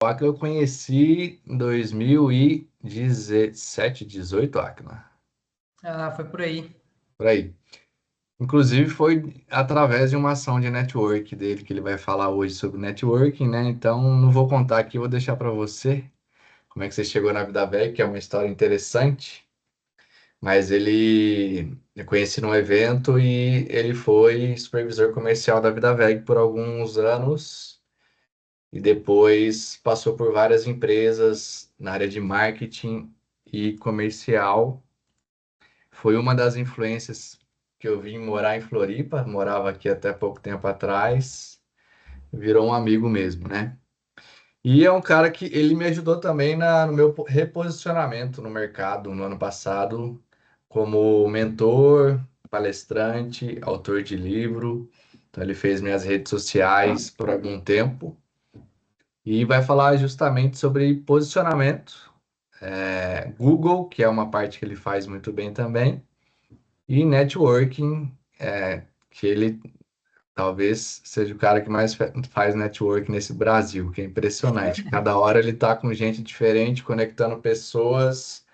Aquila eu conheci em 2017, 18, Aquila, Ah, foi por aí. por aí. Inclusive foi através de uma ação de network dele que ele vai falar hoje sobre networking, né? Então não vou contar aqui, vou deixar para você como é que você chegou na Vida Veg, que é uma história interessante. Mas ele eu conheci num evento e ele foi supervisor comercial da Vida Veg por alguns anos e depois passou por várias empresas na área de marketing e comercial. Foi uma das influências que eu vim morar em Floripa, morava aqui até pouco tempo atrás, virou um amigo mesmo, né? E é um cara que ele me ajudou também no meu reposicionamento no mercado no ano passado, como mentor, palestrante, autor de livro. Então, ele fez minhas redes sociais por algum tempo e vai falar justamente sobre posicionamento, Google, que é uma parte que ele faz muito bem também, e networking, que ele talvez seja o cara que mais faz network nesse Brasil, que é impressionante. Cada hora ele tá com gente diferente, conectando pessoas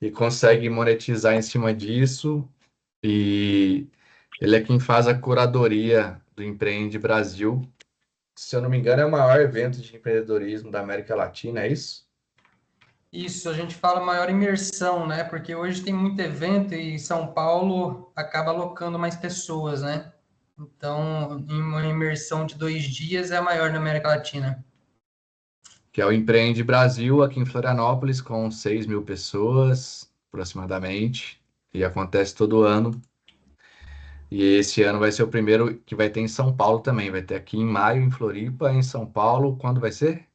e consegue monetizar em cima disso. E ele é quem faz a curadoria do Empreende Brasil. Se eu não me engano, é o maior evento de empreendedorismo da América Latina, é isso? Isso, a gente fala maior imersão, né? Porque hoje tem muito evento e São Paulo acaba alocando mais pessoas, né? Então, em uma imersão de 2 dias é a maior da América Latina. Que é o Empreende Brasil, aqui em Florianópolis, com 6 mil pessoas, aproximadamente. E acontece todo ano. E esse ano vai ser o primeiro que vai ter em São Paulo também. Vai ter aqui em maio, em Floripa, em São Paulo. Quando vai ser?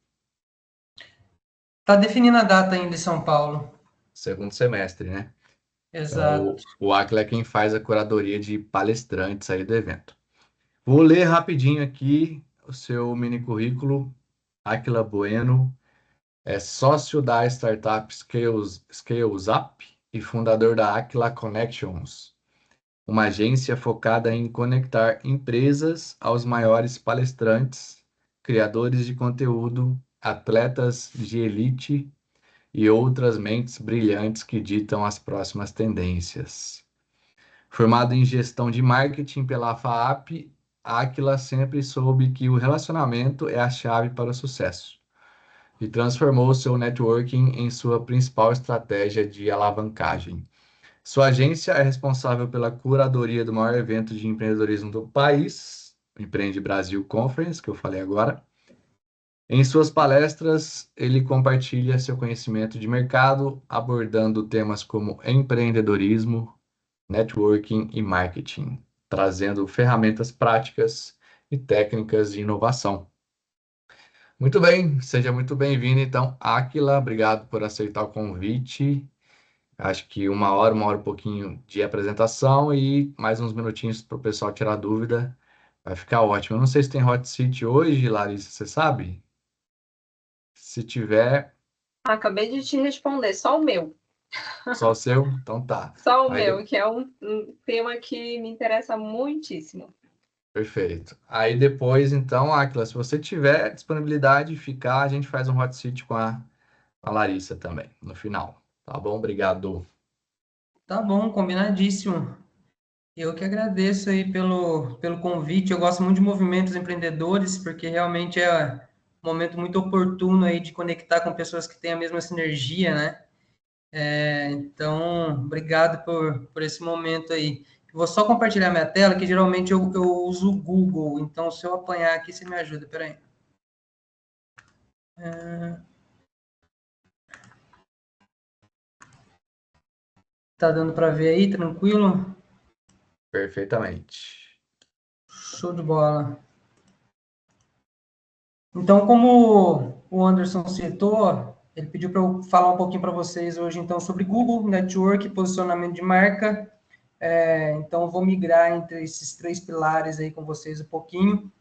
Tá definindo a data ainda em São Paulo. Segundo semestre, né? Então, Exato. o Aquila é quem faz a curadoria de palestrantes aí do evento. Vou ler rapidinho aqui o seu mini currículo. Aquila Bueno é sócio da startup Scales Up e fundador da Aquila Connections, uma agência focada em conectar empresas aos maiores palestrantes, criadores de conteúdo, atletas de elite e outras mentes brilhantes que ditam as próximas tendências. Formado em gestão de marketing pela FAAP, Aquila sempre soube que o relacionamento é a chave para o sucesso e transformou seu networking em sua principal estratégia de alavancagem. Sua agência é responsável pela curadoria do maior evento de empreendedorismo do país, o Empreende Brasil Conference, que eu falei agora. Em suas palestras, ele compartilha seu conhecimento de mercado, abordando temas como empreendedorismo, networking e marketing, trazendo ferramentas práticas e técnicas de inovação. Muito bem, seja muito bem-vindo, então, Aquila, obrigado por aceitar o convite. Acho que uma hora e pouquinho de apresentação e mais uns minutinhos para o pessoal tirar dúvida. Vai ficar ótimo. Eu não sei se tem hot seat hoje, Larissa, você sabe? Se tiver, Acabei de te responder, só o meu. só o seu, então tá. Só o Aí, meu, que é um tema que me interessa muitíssimo. perfeito. Aí depois, então, Aquila, se você tiver disponibilidade de ficar, a gente faz um hot seat com a Larissa também, no final. Tá bom? Obrigado. Tá bom, combinadíssimo. Eu que agradeço aí pelo convite. Eu gosto muito de movimentos empreendedores, porque realmente é um momento muito oportuno aí de conectar com pessoas que têm a mesma sinergia, né? Então, obrigado por esse momento aí. Eu vou só compartilhar minha tela, que geralmente eu uso o Google. Então, se eu apanhar aqui, você me ajuda. Peraí. Tá dando para ver aí, tranquilo? Perfeitamente. Show de bola. Então, como o Anderson citou, ele pediu para eu falar um pouquinho para vocês hoje, então, sobre Google, Network, posicionamento de marca. Então, eu vou migrar entre esses 3 pilares aí com vocês um pouquinho,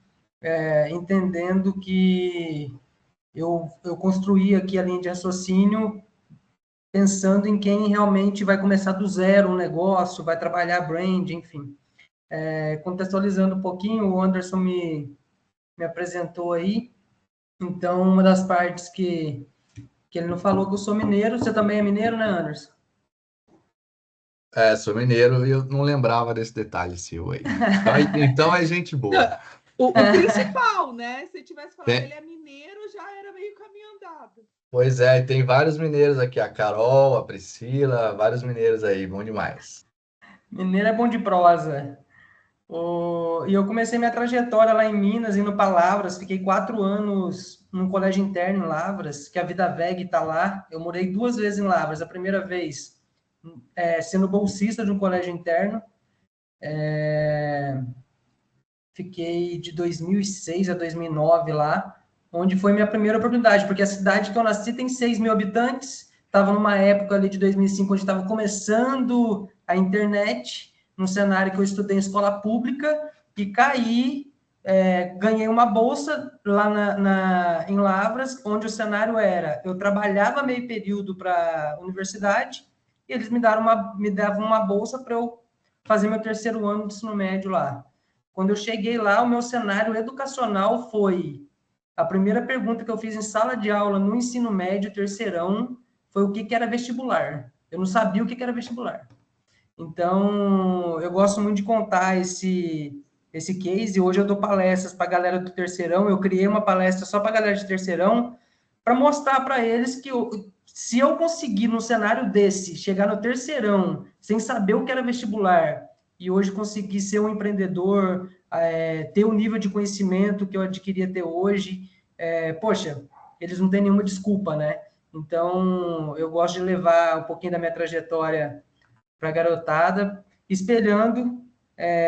entendendo que eu construí aqui a linha de raciocínio pensando em quem realmente vai começar do zero um negócio, vai trabalhar brand, enfim. Contextualizando um pouquinho, o Anderson me apresentou aí. Então, uma das partes que ele não falou que eu sou mineiro, você também é mineiro, né, Anderson? Sou mineiro e eu não lembrava desse detalhe seu aí. Então é gente boa. Não, o principal, né? Se tivesse falado Tem- ele é mineiro, já era meio caminho andado. Pois é, e tem vários mineiros aqui, a Carol, a Priscila, vários mineiros aí, bom demais. Mineiro é bom de prosa. E eu comecei minha trajetória lá em Minas, indo para Lavras. Fiquei 4 anos num colégio interno em Lavras, que a Vida Veg está lá. Eu morei 2 vezes em Lavras. A primeira vez sendo bolsista de um colégio interno. Fiquei de 2006 a 2009 lá, onde foi minha primeira oportunidade, porque a cidade que eu nasci tem 6 mil habitantes. Estava numa época ali de 2005, onde estava começando a internet, num cenário que eu estudei em escola pública, e caí, ganhei uma bolsa lá em Lavras, onde o cenário era, eu trabalhava meio período para a universidade, e eles me davam uma bolsa para eu fazer meu terceiro ano de ensino médio lá. Quando eu cheguei lá, o meu cenário educacional foi a primeira pergunta que eu fiz em sala de aula no ensino médio, terceirão, foi o que era vestibular. Eu não sabia o que era vestibular. Então, eu gosto muito de contar esse case. Hoje eu dou palestras para a galera do terceirão. Eu criei uma palestra só para a galera de terceirão, para mostrar para eles que se eu conseguir, num cenário desse, chegar no terceirão, sem saber o que era vestibular, e hoje conseguir ser um empreendedor, ter o nível de conhecimento que eu adquiri até hoje, poxa, eles não têm nenhuma desculpa, né? Então, eu gosto de levar um pouquinho da minha trajetória para a garotada, espelhando.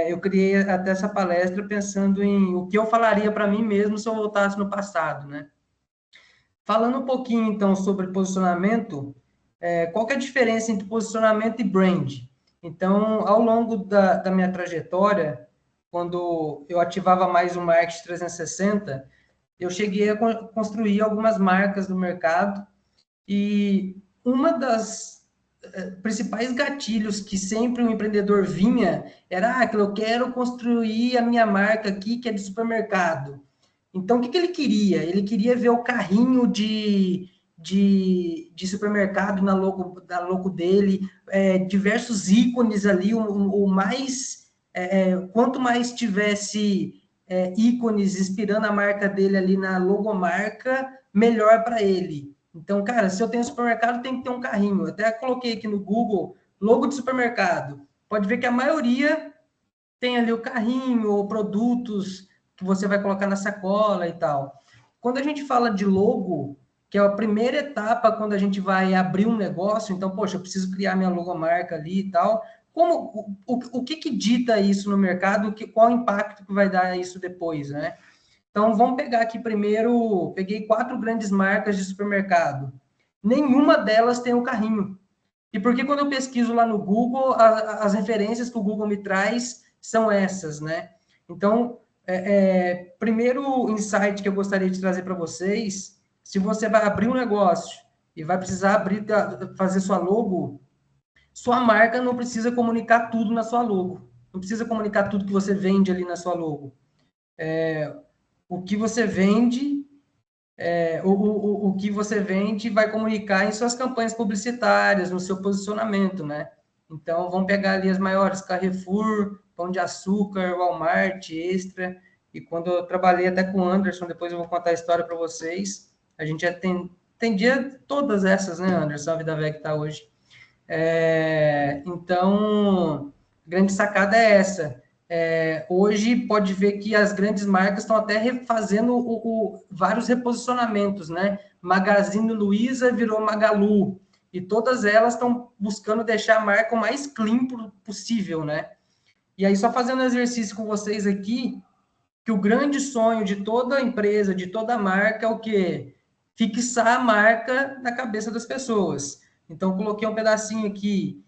Eu criei até essa palestra pensando em o que eu falaria para mim mesmo se eu voltasse no passado, né? Falando um pouquinho, então, sobre posicionamento, qual que é a diferença entre posicionamento e brand? Então, ao longo da minha trajetória, quando eu ativava mais o marketing 360, eu cheguei a construir algumas marcas no mercado e uma das principais gatilhos que sempre um empreendedor vinha era, que eu quero construir a minha marca aqui, que é de supermercado. Então, o que ele queria? Ele queria ver o carrinho de supermercado na logo dele, diversos ícones ali, o mais... quanto mais tivesse ícones inspirando a marca dele ali na logomarca, melhor para ele. Então, cara, se eu tenho supermercado, tem que ter um carrinho. Eu até coloquei aqui no Google, logo de supermercado. Pode ver que a maioria tem ali o carrinho ou produtos que você vai colocar na sacola e tal. Quando a gente fala de logo, que é a primeira etapa quando a gente vai abrir um negócio, então, poxa, eu preciso criar minha logomarca ali e tal. O que dita isso no mercado? Qual o impacto que vai dar isso depois, né? Então, vamos pegar aqui primeiro, peguei 4 grandes marcas de supermercado. Nenhuma delas tem um carrinho. E porque quando eu pesquiso lá no Google, as referências que o Google me traz são essas, né? Então, primeiro insight que eu gostaria de trazer para vocês, se você vai abrir um negócio e vai precisar fazer sua logo, sua marca não precisa comunicar tudo na sua logo. Não precisa comunicar tudo que você vende ali na sua logo. O que você vende o que você vende vai comunicar em suas campanhas publicitárias, no seu posicionamento, né? Então, vamos pegar ali as maiores, Carrefour, Pão de Açúcar, Walmart, Extra, e quando eu trabalhei até com o Anderson, depois eu vou contar a história para vocês, a gente atendia todas essas, né, Anderson, a Vida Veg está hoje. Então, a grande sacada é essa. Hoje pode ver que as grandes marcas estão até fazendo vários reposicionamentos, né? Magazine Luiza virou Magalu, e todas elas estão buscando deixar a marca o mais clean possível, né? E aí, só fazendo um exercício com vocês aqui, que o grande sonho de toda empresa, de toda marca, é o quê? Fixar a marca na cabeça das pessoas. Então, coloquei um pedacinho aqui.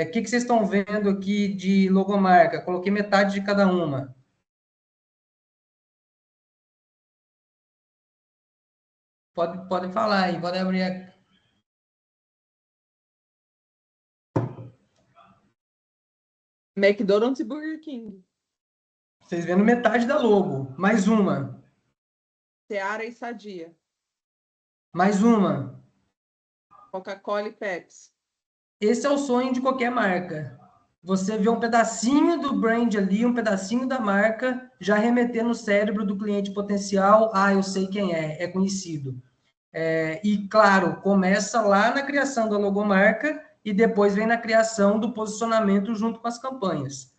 O que vocês estão vendo aqui de logomarca? Coloquei metade de cada uma. Podem falar aí, podem abrir a... McDonald's e Burger King. Vocês vendo metade da logo. Mais uma. Seara e Sadia. Mais uma. Coca-Cola e Pepsi. Esse é o sonho de qualquer marca. Você vê um pedacinho do brand ali, um pedacinho da marca, já remeter no cérebro do cliente potencial, eu sei quem é conhecido. E, claro, começa lá na criação da logomarca e depois vem na criação do posicionamento junto com as campanhas.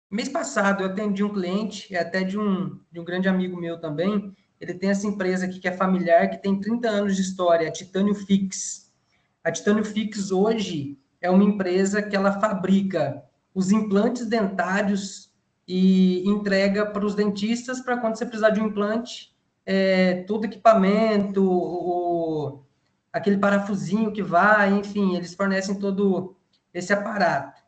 Mês passado eu atendi um cliente, até de um grande amigo meu também. Ele tem essa empresa aqui que é familiar, que tem 30 anos de história, a Titânio Fix. A Titânio Fix hoje é uma empresa que ela fabrica os implantes dentários e entrega para os dentistas para quando você precisar de um implante, todo equipamento, aquele parafusinho que vai, enfim, eles fornecem todo esse aparato.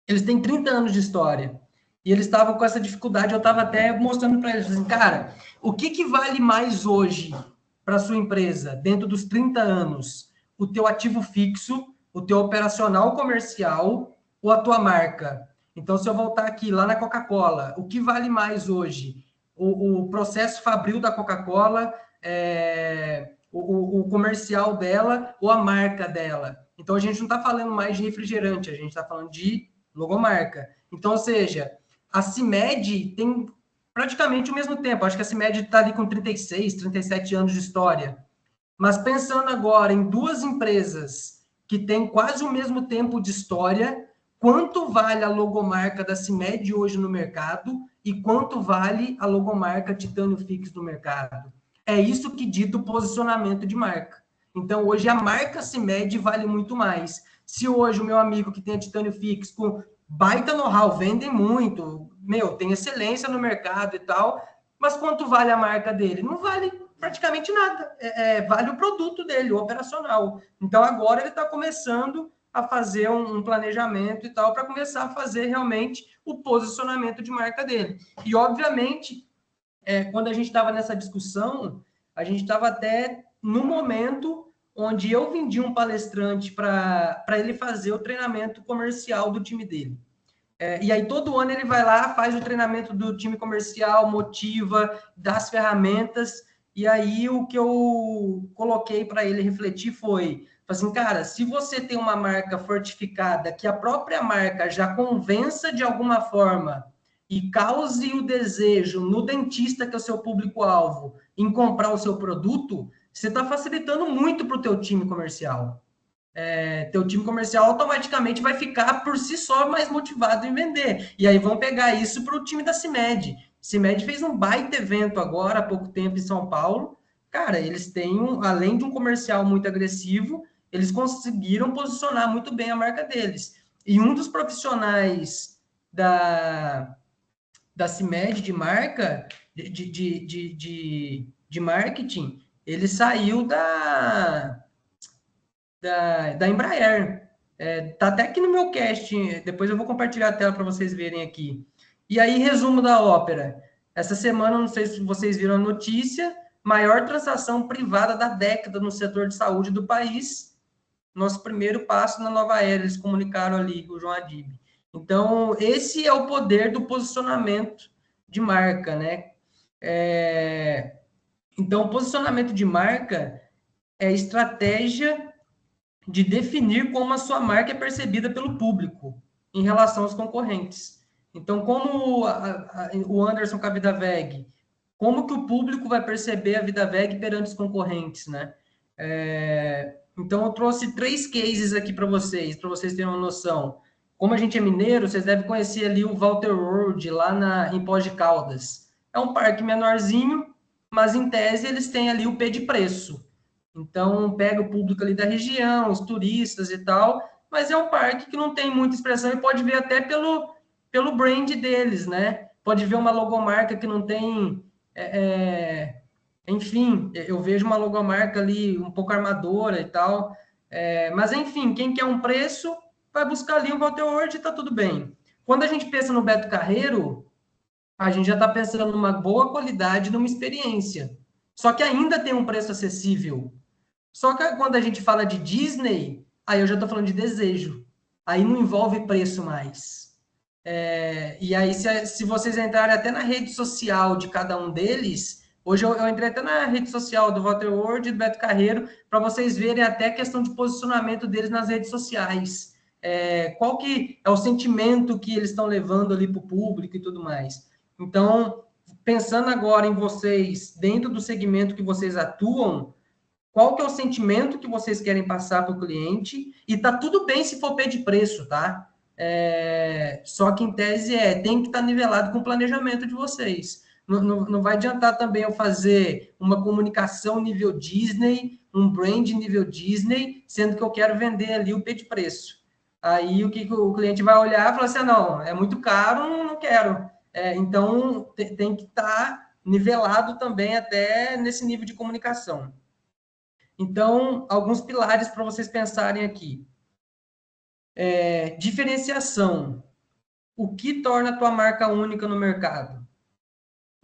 Eles têm 30 anos de história. E eles estavam com essa dificuldade, eu estava até mostrando para eles, assim, cara, o que vale mais hoje para a sua empresa, dentro dos 30 anos? O teu ativo fixo, o teu operacional comercial ou a tua marca? Então, se eu voltar aqui, lá na Coca-Cola, o que vale mais hoje? O processo fabril da Coca-Cola, o comercial dela ou a marca dela? Então, a gente não está falando mais de refrigerante, a gente está falando de logomarca. Então, ou seja, a CIMED tem praticamente o mesmo tempo. Acho que a CIMED está ali com 36, 37 anos de história. Mas pensando agora em duas empresas que têm quase o mesmo tempo de história, quanto vale a logomarca da CIMED hoje no mercado e quanto vale a logomarca Titânio Fix no mercado? É isso que dita o posicionamento de marca. Então, hoje a marca CIMED vale muito mais. Se hoje o meu amigo que tem a Titânio Fix com baita know-how, vendem muito, tem excelência no mercado e tal, mas quanto vale a marca dele? Não vale praticamente nada, vale o produto dele, o operacional. Então, agora ele está começando a fazer um planejamento e tal, para começar a fazer realmente o posicionamento de marca dele. E, obviamente, quando a gente estava nessa discussão, a gente estava até no momento onde eu vendi um palestrante para ele fazer o treinamento comercial do time dele. E aí, todo ano ele vai lá, faz o treinamento do time comercial, motiva, dá as ferramentas. E aí, o que eu coloquei para ele refletir foi assim, cara, se você tem uma marca fortificada, que a própria marca já convença de alguma forma e cause o desejo no dentista, que é o seu público-alvo, em comprar o seu produto, você está facilitando muito para o teu time comercial. Teu time comercial automaticamente vai ficar por si só mais motivado em vender. E aí vão pegar isso para o time da CIMED. CIMED fez um baita evento agora, há pouco tempo, em São Paulo. Cara, eles têm, além de um comercial muito agressivo, eles conseguiram posicionar muito bem a marca deles. E um dos profissionais da CIMED de marca, de marketing, ele saiu da Embraer. Tá até aqui no meu cast, depois eu vou compartilhar a tela para vocês verem aqui. E aí, resumo da ópera. Essa semana, não sei se vocês viram a notícia, maior transação privada da década no setor de saúde do país. Nosso primeiro passo na nova era, eles comunicaram ali, o João Adib. Então, esse é o poder do posicionamento de marca, né? Então, posicionamento de marca é estratégia de definir como a sua marca é percebida pelo público em relação aos concorrentes. Então, como o Anderson com a VidaVeg, como que o público vai perceber a VidaVeg perante os concorrentes, né? Então, eu trouxe 3 cases aqui para vocês terem uma noção. Como a gente é mineiro, vocês devem conhecer ali o Walter World, lá em Pós de Caldas. É um parque menorzinho, mas, em tese, eles têm ali o P de preço. Então, pega o público ali da região, os turistas e tal, mas é um parque que não tem muita expressão e pode ver até pelo brand deles, né? Pode ver uma logomarca que não tem... enfim, eu vejo uma logomarca ali um pouco armadora e tal, mas, enfim, quem quer um preço, vai buscar ali um Walter World e tá tudo bem. Quando a gente pensa no Beto Carreiro, a gente já está pensando numa boa qualidade, numa experiência. Só que ainda tem um preço acessível. Só que quando a gente fala de Disney, aí eu já estou falando de desejo. Aí não envolve preço mais. E aí, se vocês entrarem até na rede social de cada um deles, hoje eu entrei até na rede social do Waterworld e do Beto Carreiro, para vocês verem até a questão de posicionamento deles nas redes sociais. Qual que é o sentimento que eles estão levando ali para o público e tudo mais. Então, pensando agora em vocês, dentro do segmento que vocês atuam, qual que é o sentimento que vocês querem passar para o cliente? E tá tudo bem se for pedir preço, tá? Só que em tese tem que estar nivelado com o planejamento de vocês. Não vai adiantar também eu fazer uma comunicação nível Disney, um brand nível Disney, sendo que eu quero vender ali o pedir preço. Aí o que o cliente vai olhar e falar assim, não, é muito caro, não quero. Então tem que estar nivelado também até nesse nível de comunicação. Então, alguns pilares para vocês pensarem aqui. Diferenciação. O que torna a tua marca única no mercado?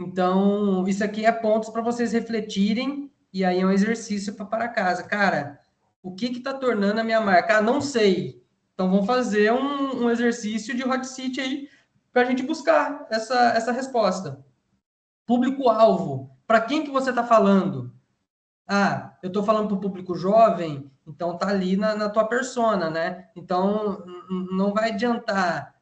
Então, isso aqui é pontos para vocês refletirem, e aí é um exercício para casa. Cara, o que está tornando a minha marca? Ah, não sei. Então, vamos fazer um exercício de hot seat aí, para a gente buscar essa resposta. Público-alvo. Para quem que você está falando? Ah, eu estou falando para o público jovem, então tá ali na tua persona, né? Então, não vai adiantar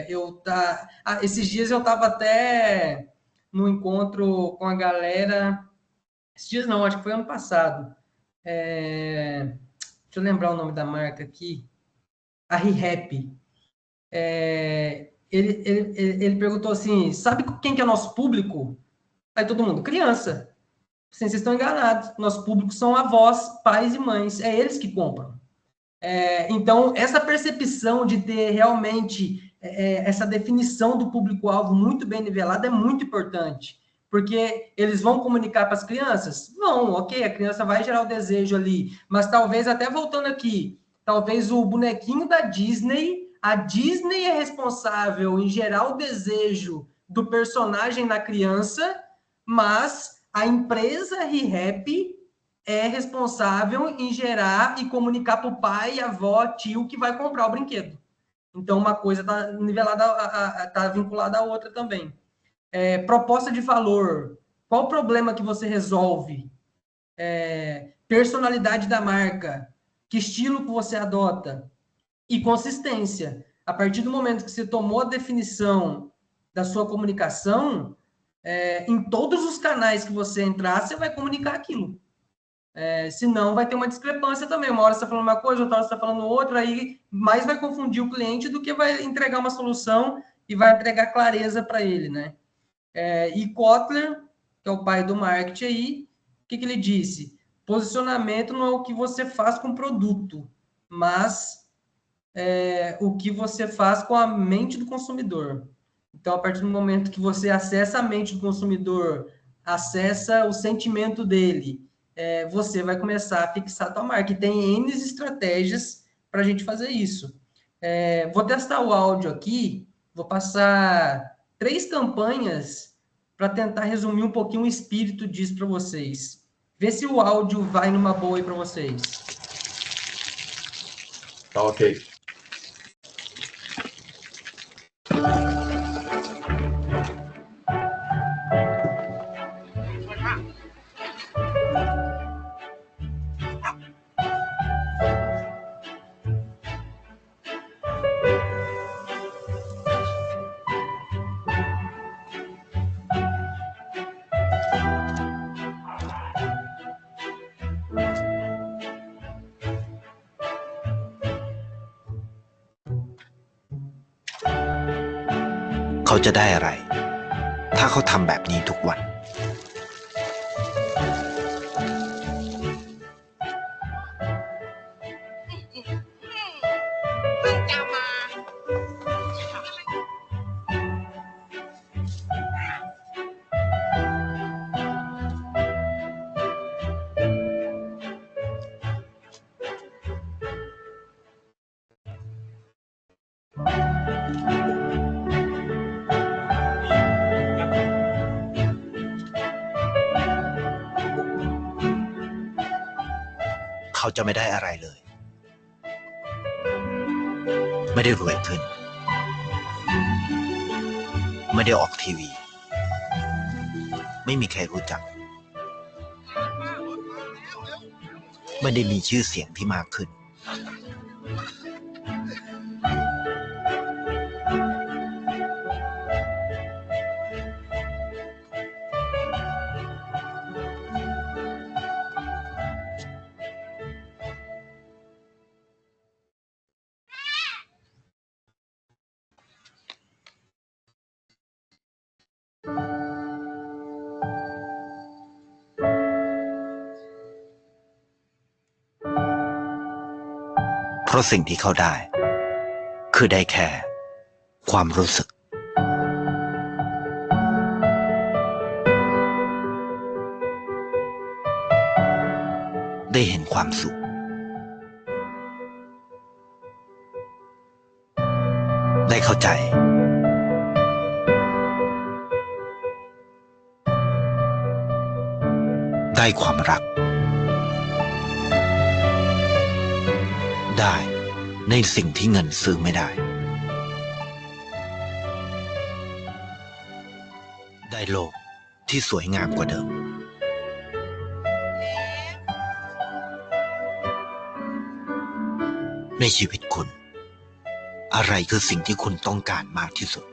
eu tá. Esses dias eu estava até no encontro com a galera. Esses dias não, acho que foi ano passado. Deixa eu lembrar o nome da marca aqui. A ReHap. Ele perguntou assim: sabe quem que é nosso público? Aí todo mundo, criança. Vocês estão enganados. Nosso público são avós, pais e mães. É eles que compram. Então, essa percepção de ter realmente essa definição do público-alvo muito bem nivelada é muito importante. Porque eles vão comunicar para as crianças? Vão, ok, a criança vai gerar o desejo ali. Mas talvez, até voltando aqui, talvez o bonequinho da Disney, a Disney é responsável em gerar o desejo do personagem na criança, mas a empresa ReHap é responsável em gerar e comunicar para o pai, avó, tio que vai comprar o brinquedo. Então, uma coisa está nivelada, está vinculada à outra também. Proposta de valor. Qual o problema que você resolve? Personalidade da marca. Que estilo que você adota? E consistência. A partir do momento que você tomou a definição da sua comunicação, em todos os canais que você entrar, você vai comunicar aquilo. Senão vai ter uma discrepância também. Uma hora você está falando uma coisa, outra hora você está falando outra, aí mais vai confundir o cliente do que vai entregar uma solução e vai entregar clareza para ele, né? E Kotler, que é o pai do marketing aí, o que ele disse? Posicionamento não é o que você faz com o produto, mas o que você faz com a mente do consumidor. Então, a partir do momento que você acessa a mente do consumidor, acessa o sentimento dele, você vai começar a fixar a tua marca. E tem N estratégias para a gente fazer isso. Vou testar o áudio aqui, vou passar 3 campanhas para tentar resumir um pouquinho o espírito disso para vocês. Vê se o áudio vai numa boa aí para vocês. Tá ok.เขาจะได้อะไร ถ้าเขาทำแบบนี้ทุกวันเขาจะไม่ได้อะไรเลยไม่ได้รวยขึ้น ไม่ได้ออกทีวี ไม่มีใครรู้จัก ไม่ได้มีชื่อเสียงที่มากขึ้น เพราะสิ่งที่เขาได้คือได้แค่ความรู้สึกได้เห็นความสุขได้เข้าใจได้ความรักได้ในสิ่งที่เงินซื้อไม่ได้ได้โลกที่สวยงามกว่าเดิมในชีวิตคุณอะไรคือสิ่งที่คุณต้องการมากที่สุด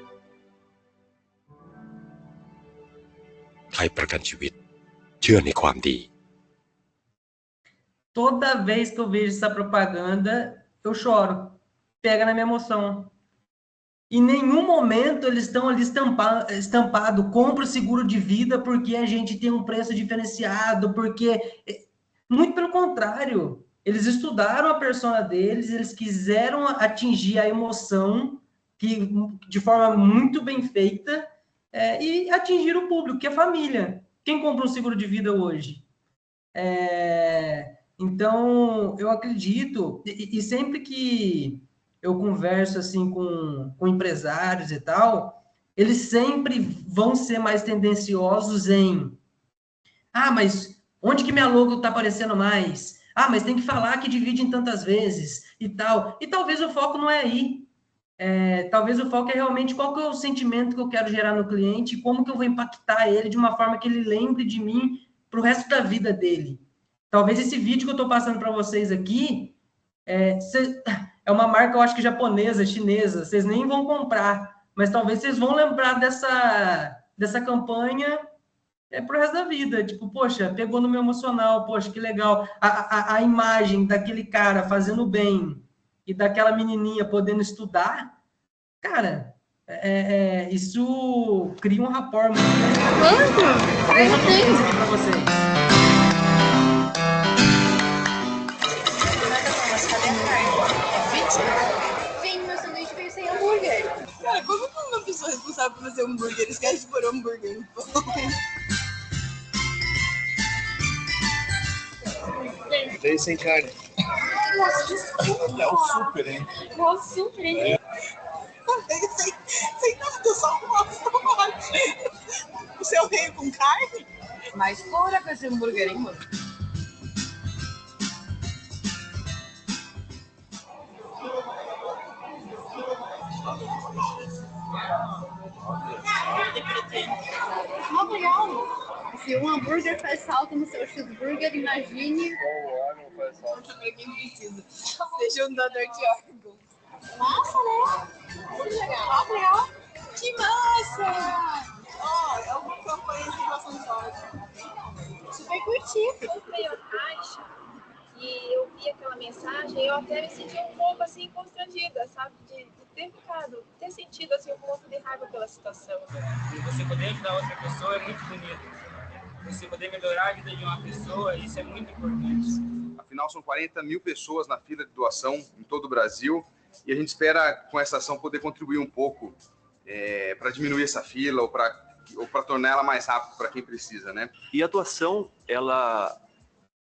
ไทยประกันชีวิตเชื่อในความดี Toda vez que eu vejo essa propaganda, eu choro. Pega na minha emoção. Em nenhum momento eles estão ali estampado, compra o seguro de vida porque a gente tem um preço diferenciado, porque... Muito pelo contrário. Eles estudaram a persona deles, eles quiseram atingir a emoção de forma muito bem feita e atingir o público, que é a família. Quem compra um seguro de vida hoje? Então, eu acredito, e sempre que eu converso assim com empresários e tal, eles sempre vão ser mais tendenciosos em mas onde que minha logo está aparecendo mais? Mas tem que falar que divide em tantas vezes e tal. E talvez o foco não é aí. Talvez o foco é realmente qual que é o sentimento que eu quero gerar no cliente, como que eu vou impactar ele de uma forma que ele lembre de mim para o resto da vida dele. Talvez esse vídeo que eu estou passando para vocês aqui é uma marca, eu acho que japonesa, chinesa, vocês nem vão comprar, mas talvez vocês vão lembrar dessa campanha pro resto da vida. Tipo, poxa, pegou no meu emocional, poxa, que legal. A imagem daquele cara fazendo bem e daquela menininha podendo estudar, cara, isso cria um rapport muito grande. Eu tenho aqui para vocês. Cara, como que uma pessoa responsável por fazer hambúrguer esquece de pôr hambúrguer no pão? Tem sem carne. Nossa, desculpa. É o super, hein? Nossa, super, hein? Sem nada, só um tomate. O seu veio com carne? Mas qual era com esse hambúrguer, hein, mano? Ó, legal. Se um hambúrguer faz falta no seu cheeseburger, imagine... Qual órgão faz falta? Pra quem precisa. Seja um dador de órgãos. Massa, né? Muito legal. Ó, legal. Que massa! Ó, é uma campanha de doação de órgãos. Super curtido. Eu comprei a caixa e eu vi aquela mensagem e eu até me senti um pouco assim constrangida, sabe? De ter sentido assim um pouco de raiva pela situação. E você poder ajudar outra pessoa é muito bonito. Você poder melhorar a vida de uma pessoa, isso é muito importante. Afinal, são 40 mil pessoas na fila de doação em todo o Brasil e a gente espera, com essa ação, poder contribuir um pouco para diminuir essa fila ou para tornar ela mais rápida para quem precisa, né? E a doação, ela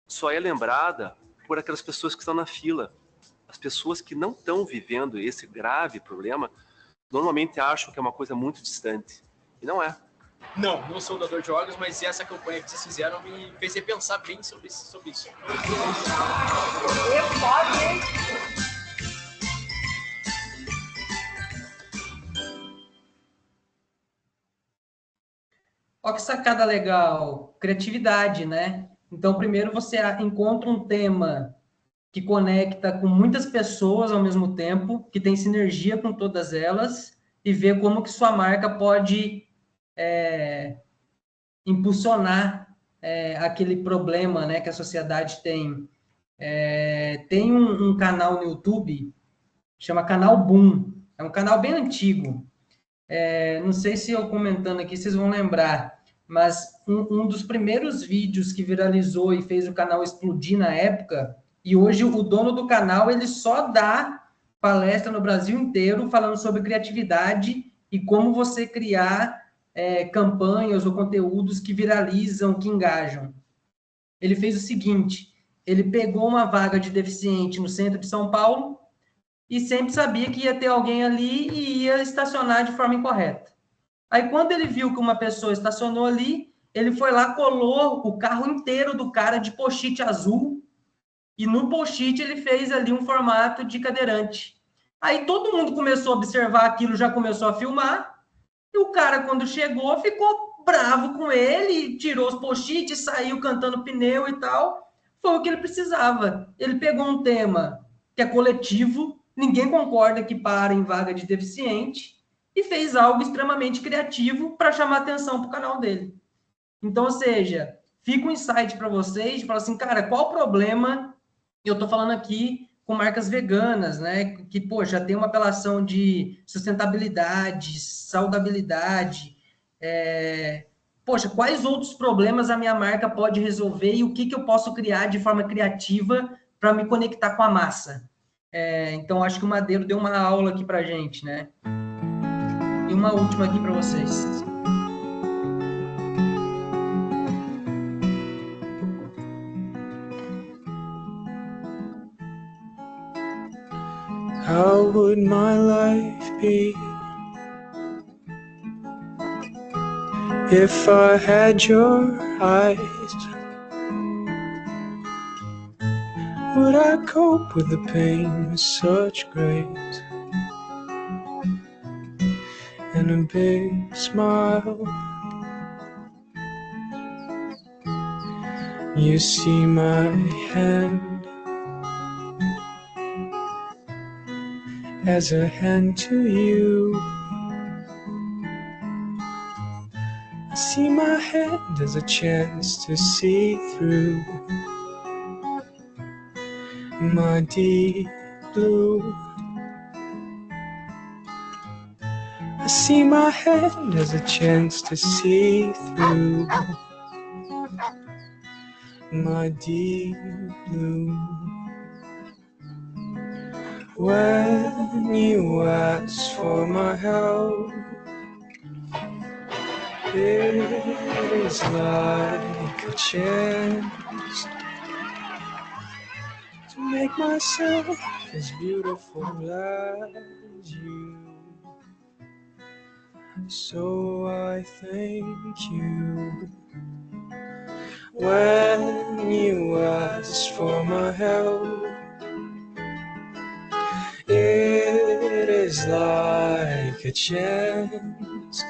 só é lembrada por aquelas pessoas que estão na fila. As pessoas que não estão vivendo esse grave problema, normalmente acham que é uma coisa muito distante. E não é. Não sou doador de órgãos, mas essa campanha que vocês fizeram me fez pensar bem sobre isso. Olha que sacada legal, criatividade, né? Então, primeiro você encontra um tema que conecta com muitas pessoas ao mesmo tempo, que tem sinergia com todas elas, e vê como que sua marca pode impulsionar aquele problema, né, que a sociedade tem. Tem um canal no YouTube, chama Canal Boom, é um canal bem antigo. Não sei se eu comentando aqui vocês vão lembrar, mas um dos primeiros vídeos que viralizou e fez o canal explodir na época, e hoje o dono do canal ele só dá palestra no Brasil inteiro falando sobre criatividade e como você criar campanhas ou conteúdos que viralizam, que engajam. Ele fez o seguinte, ele pegou uma vaga de deficiente no centro de São Paulo e sempre sabia que ia ter alguém ali e ia estacionar de forma incorreta. Aí, quando ele viu que uma pessoa estacionou ali, ele foi lá, colou o carro inteiro do cara de post-it azul, e no post-it ele fez ali um formato de cadeirante. Aí todo mundo começou a observar aquilo, já começou a filmar, e o cara, quando chegou, ficou bravo com ele, tirou os post-its, saiu cantando pneu e tal. Foi o que ele precisava. Ele pegou um tema que é coletivo, ninguém concorda que para em vaga de deficiente, e fez algo extremamente criativo para chamar atenção para o canal dele. Então, ou seja, fica um insight para vocês, fala assim, cara, qual o problema? Eu estou falando aqui com marcas veganas, né? Que, pô, já tem uma apelação de sustentabilidade, saudabilidade. Poxa, quais outros problemas a minha marca pode resolver e o que eu posso criar de forma criativa para me conectar com a massa? Então, acho que o Madeiro deu uma aula aqui para gente, né? E uma última aqui para vocês. How would my life be if I had your eyes? Would I cope with the pain with such grace and a big smile? You see my hand as a hand to you. I see my hand as a chance to see through my deep blue. I see my hand as a chance to see through my deep blue. When you ask for my help, it is like a chance to make myself as beautiful as you. So I thank you. When you ask for my help, it is like a chance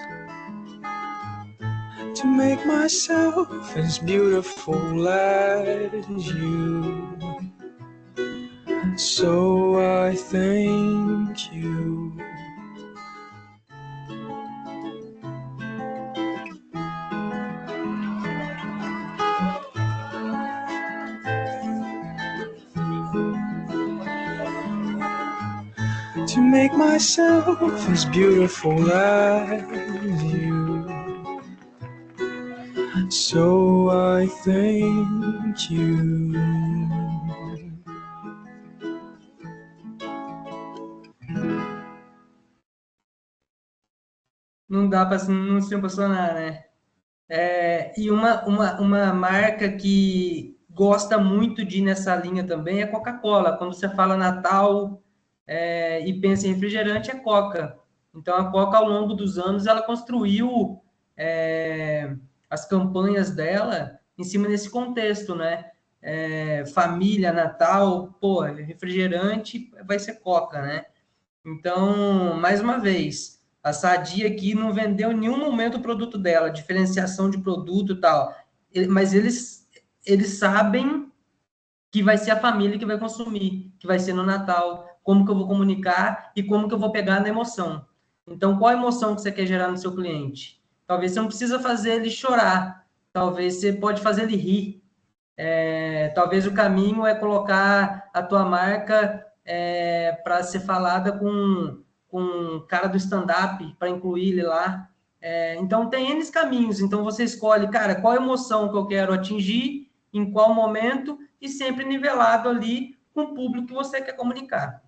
to make myself as beautiful as you. So I thank you. To make myself as beautiful as you. So I thank you. Não dá para não se emocionar, né? E uma marca que gosta muito de ir nessa linha também é a Coca-Cola. Quando você fala Natal e pensa em refrigerante, é Coca. Então, a Coca, ao longo dos anos, ela construiu as campanhas dela em cima desse contexto, né? Família, Natal, refrigerante vai ser Coca, né? Então, mais uma vez, A Sadia aqui não vendeu em nenhum momento o produto dela, diferenciação de produto e tal. Mas eles sabem que vai ser a família que vai consumir, que vai ser no Natal, como que eu vou comunicar e como que eu vou pegar na emoção. Então, qual a emoção que você quer gerar no seu cliente? Talvez você não precisa fazer ele chorar, talvez você pode fazer ele rir. Talvez o caminho é colocar a tua marca para ser falada com o cara do stand-up, para incluir ele lá. Então, tem N caminhos. Então, você escolhe, cara, qual emoção que eu quero atingir, em qual momento, e sempre nivelado ali com o público que você quer comunicar.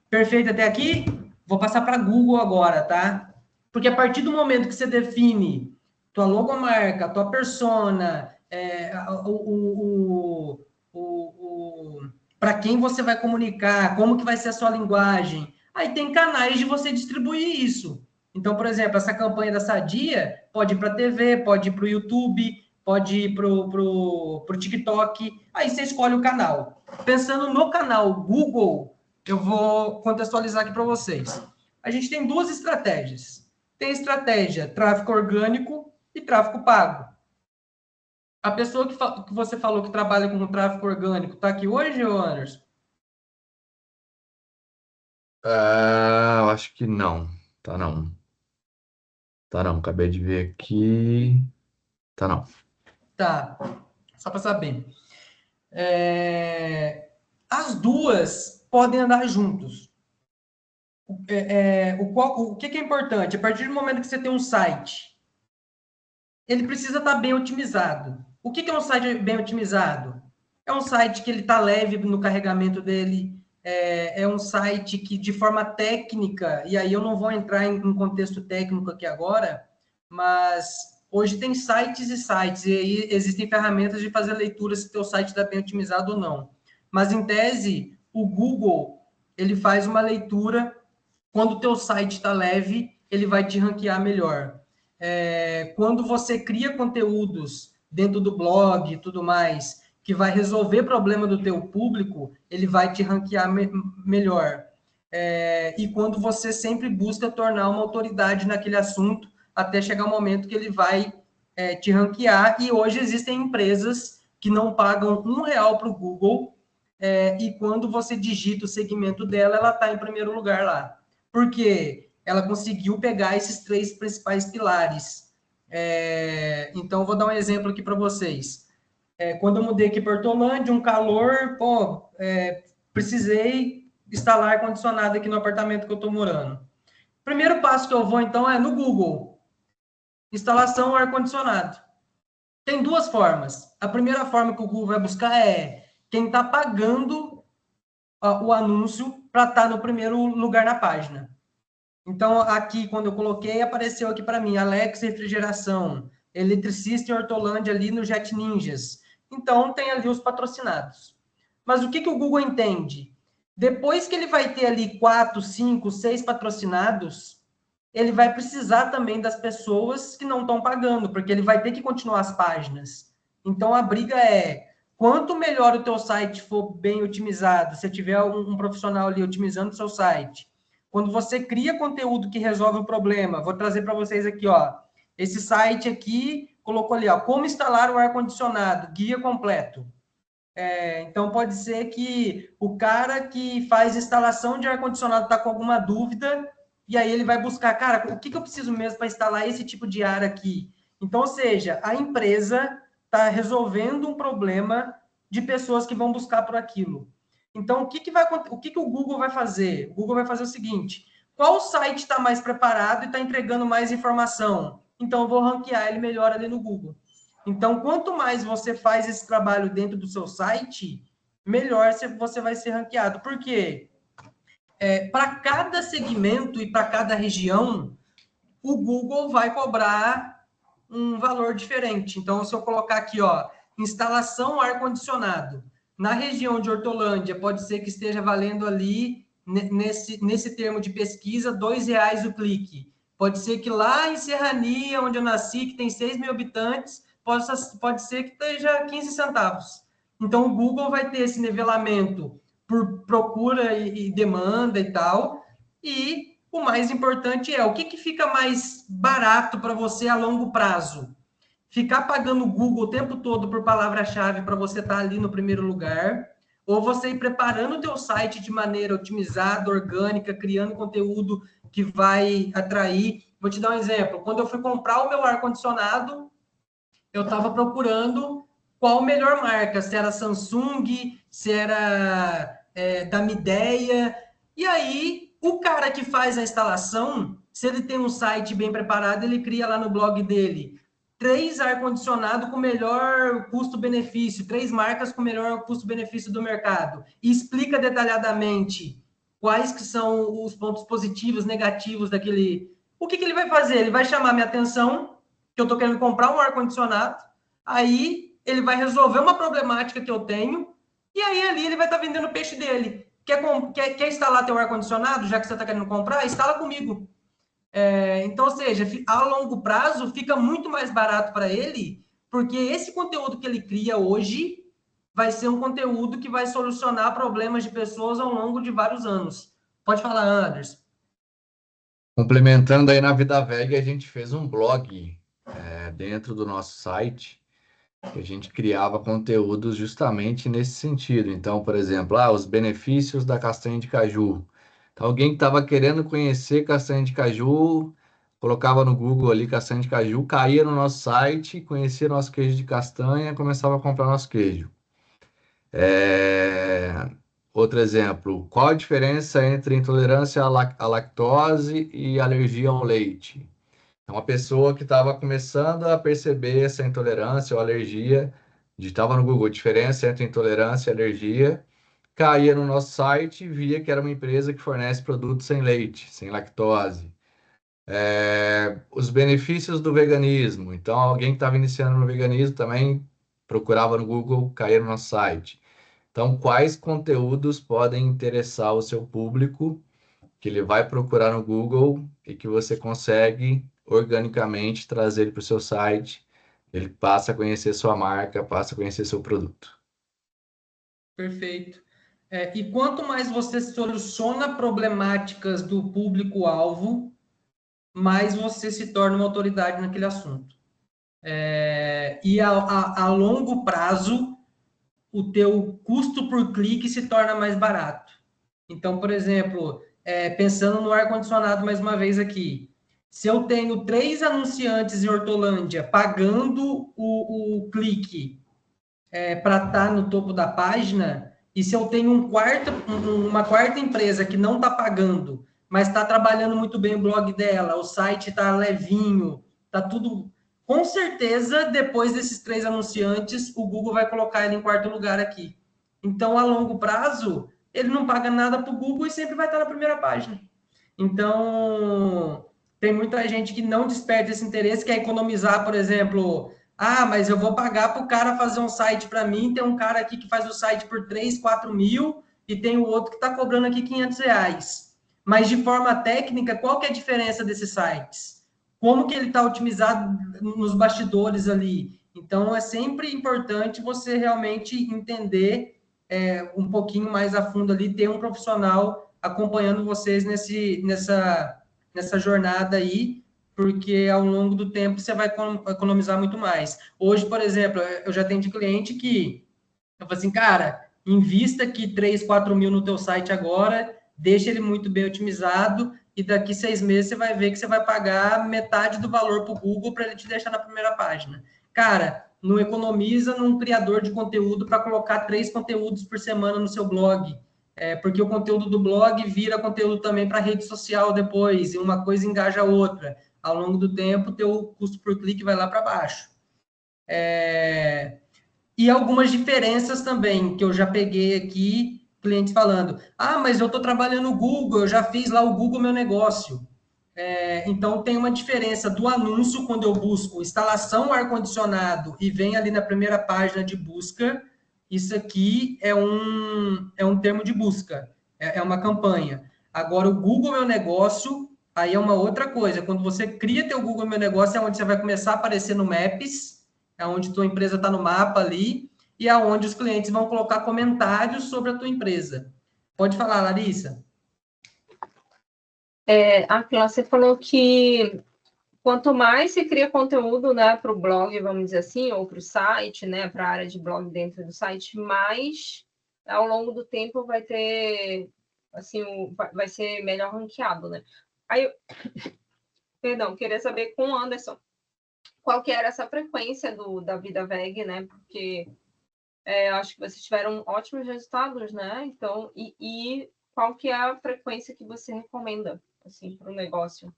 Perfeito até aqui? Vou passar para Google agora, tá? Porque a partir do momento que você define tua logomarca, tua persona, para quem você vai comunicar, como que vai ser a sua linguagem, aí tem canais de você distribuir isso. Então, por exemplo, essa campanha da Sadia pode ir para a TV, pode ir para o YouTube, pode ir para o TikTok, aí você escolhe o canal. Pensando no canal Google, eu vou contextualizar aqui para vocês. A gente tem duas estratégias. Tem estratégia tráfego orgânico e tráfego pago. A pessoa que você falou que trabalha com tráfego orgânico está aqui hoje, Anderson? Eu acho que não. Tá não. Tá não. Acabei de ver aqui. Tá não. Tá. Só para saber. As duas podem andar juntos. O que é importante? A partir do momento que você tem um site, ele precisa estar bem otimizado. O que é um site bem otimizado? É um site que ele está leve no carregamento dele, é um site que, de forma técnica, e aí eu não vou entrar em contexto técnico aqui agora, mas hoje tem sites e sites, e aí existem ferramentas de fazer leitura se o teu site está bem otimizado ou não. Mas, em tese, o Google, ele faz uma leitura, quando o teu site está leve, ele vai te ranquear melhor. Quando você cria conteúdos dentro do blog e tudo mais, que vai resolver problema do teu público, ele vai te ranquear melhor. E quando você sempre busca tornar uma autoridade naquele assunto, até chegar o momento que ele vai te ranquear. E hoje existem empresas que não pagam R$1 para o Google, e quando você digita o segmento dela, ela está em primeiro lugar lá. Por quê? Ela conseguiu pegar esses 3 principais pilares. Então, vou dar um exemplo aqui para vocês. Quando eu mudei aqui para Hortolândia, um calor, precisei instalar ar-condicionado aqui no apartamento que eu estou morando. Primeiro passo que eu vou, então, é no Google. Instalação ar-condicionado. Tem 2 formas. A primeira forma que o Google vai buscar é quem está pagando o anúncio para estar no primeiro lugar na página. Então, aqui, quando eu coloquei, apareceu aqui para mim, Alex Refrigeração, eletricista em Hortolândia ali no Jet Ninjas. Então, tem ali os patrocinados. Mas o que o Google entende? Depois que ele vai ter ali 4, 5, 6 patrocinados, ele vai precisar também das pessoas que não estão pagando, porque ele vai ter que continuar as páginas. Então, a briga é, quanto melhor o teu site for bem otimizado, se tiver um profissional ali otimizando o seu site, quando você cria conteúdo que resolve o problema, vou trazer para vocês aqui, ó, esse site aqui, colocou ali, ó, como instalar o ar-condicionado, guia completo. Então, pode ser que o cara que faz instalação de ar-condicionado está com alguma dúvida, e aí ele vai buscar, cara, o que eu preciso mesmo para instalar esse tipo de ar aqui? Então, ou seja, a empresa está resolvendo um problema de pessoas que vão buscar por aquilo. Então, o que o Google vai fazer? O Google vai fazer o seguinte, qual site está mais preparado e está entregando mais informação? Então, eu vou ranquear ele melhor ali no Google. Então, quanto mais você faz esse trabalho dentro do seu site, melhor você vai ser ranqueado. Por quê? Para cada segmento e para cada região, o Google vai cobrar um valor diferente. Então, se eu colocar aqui, ó, instalação ar-condicionado, na região de Hortolândia, pode ser que esteja valendo ali, nesse termo de pesquisa, R$2 o clique. Pode ser que lá em Serrania, onde eu nasci, que tem 6 mil habitantes, pode ser que esteja 15 centavos. Então, o Google vai ter esse nivelamento por procura e demanda e tal, e O mais importante é o que fica mais barato para você a longo prazo? Ficar pagando o Google o tempo todo por palavra-chave para você estar ali no primeiro lugar, ou você ir preparando o teu site de maneira otimizada, orgânica, criando conteúdo que vai atrair. Vou te dar um exemplo. Quando eu fui comprar o meu ar-condicionado, eu estava procurando qual melhor marca, se era Samsung, se era da Midea. E aí, o cara que faz a instalação, se ele tem um site bem preparado, ele cria lá no blog dele 3 ar-condicionado com melhor custo-benefício, 3 marcas com melhor custo-benefício do mercado. E explica detalhadamente quais que são os pontos positivos, negativos daquele... O que ele vai fazer? Ele vai chamar minha atenção, que eu estou querendo comprar um ar-condicionado, aí ele vai resolver uma problemática que eu tenho, e aí ali ele vai estar vendendo o peixe dele. Quer instalar teu ar-condicionado, já que você está querendo comprar? Instala comigo. Então, ou seja, a longo prazo fica muito mais barato para ele, porque esse conteúdo que ele cria hoje vai ser um conteúdo que vai solucionar problemas de pessoas ao longo de vários anos. Pode falar, Anderson. Complementando aí na Vida Veg, a gente fez um blog dentro do nosso site, que a gente criava conteúdos justamente nesse sentido. Então, por exemplo, os benefícios da castanha de caju. Então, alguém que estava querendo conhecer castanha de caju, colocava no Google ali castanha de caju, caía no nosso site, conhecia nosso queijo de castanha, começava a comprar nosso queijo. Outro exemplo, qual a diferença entre intolerância à lactose e alergia ao leite? É uma pessoa que estava começando a perceber essa intolerância ou alergia, digitava no Google diferença entre intolerância e alergia, caía no nosso site e via que era uma empresa que fornece produtos sem leite, sem lactose. Os benefícios do veganismo. Então, alguém que estava iniciando no veganismo também procurava no Google, caía no nosso site. Então, quais conteúdos podem interessar o seu público, que ele vai procurar no Google e que você consegue organicamente trazer ele para o seu site, ele passa a conhecer sua marca, passa a conhecer seu produto. Perfeito. E quanto mais você soluciona problemáticas do público-alvo, mais você se torna uma autoridade naquele assunto. E a longo prazo, o teu custo por clique se torna mais barato. Então, por exemplo, pensando no ar-condicionado mais uma vez aqui, se eu tenho 3 anunciantes em Hortolândia pagando o clique para estar no topo da página, e se eu tenho uma quarta empresa que não está pagando, mas está trabalhando muito bem o blog dela, o site está levinho, está tudo... Com certeza, depois desses 3 anunciantes, o Google vai colocar ele em quarto lugar aqui. Então, a longo prazo, ele não paga nada para o Google e sempre vai estar na primeira página. Então, tem muita gente que não desperta esse interesse, quer economizar, por exemplo... mas eu vou pagar para o cara fazer um site para mim, tem um cara aqui que faz o site por 3, 4 mil, e tem o outro que está cobrando aqui R$500. Mas, de forma técnica, qual que é a diferença desses sites? Como que ele está otimizado nos bastidores ali? Então, é sempre importante você realmente entender um pouquinho mais a fundo ali, ter um profissional acompanhando vocês nessa jornada aí, porque ao longo do tempo você vai economizar muito mais. Hoje, por exemplo, eu já tenho de cliente que eu falo assim, cara, invista aqui 3, 4 mil no teu site agora, deixa ele muito bem otimizado, e daqui 6 meses você vai ver que você vai pagar metade do valor para o Google para ele te deixar na primeira página. Cara, não economiza num criador de conteúdo para colocar 3 conteúdos por semana no seu blog, porque o conteúdo do blog vira conteúdo também para rede social depois, e uma coisa engaja a outra. Ao longo do tempo, teu custo por clique vai lá para baixo. E algumas diferenças também, que eu já peguei aqui, clientes falando, mas eu estou trabalhando no Google, eu já fiz lá o Google Meu Negócio. Então, tem uma diferença do anúncio, quando eu busco instalação ar-condicionado e vem ali na primeira página de busca, isso aqui é um termo de busca, é uma campanha. Agora, o Google Meu Negócio, aí é uma outra coisa. Quando você cria teu Google Meu Negócio, é onde você vai começar a aparecer no Maps, é onde tua empresa está no mapa ali, e é onde os clientes vão colocar comentários sobre a tua empresa. Pode falar, Larissa. Aquila, você falou que quanto mais se cria conteúdo, né, para o blog, vamos dizer assim, ou para o site, né, para a área de blog dentro do site, mais ao longo do tempo vai ter, assim, vai ser melhor ranqueado, né? Aí, perdão, queria saber com o Anderson, qual que era essa frequência da Vida Veg, né? Porque acho que vocês tiveram ótimos resultados, né? Então, e qual que é a frequência que você recomenda, assim, para o negócio?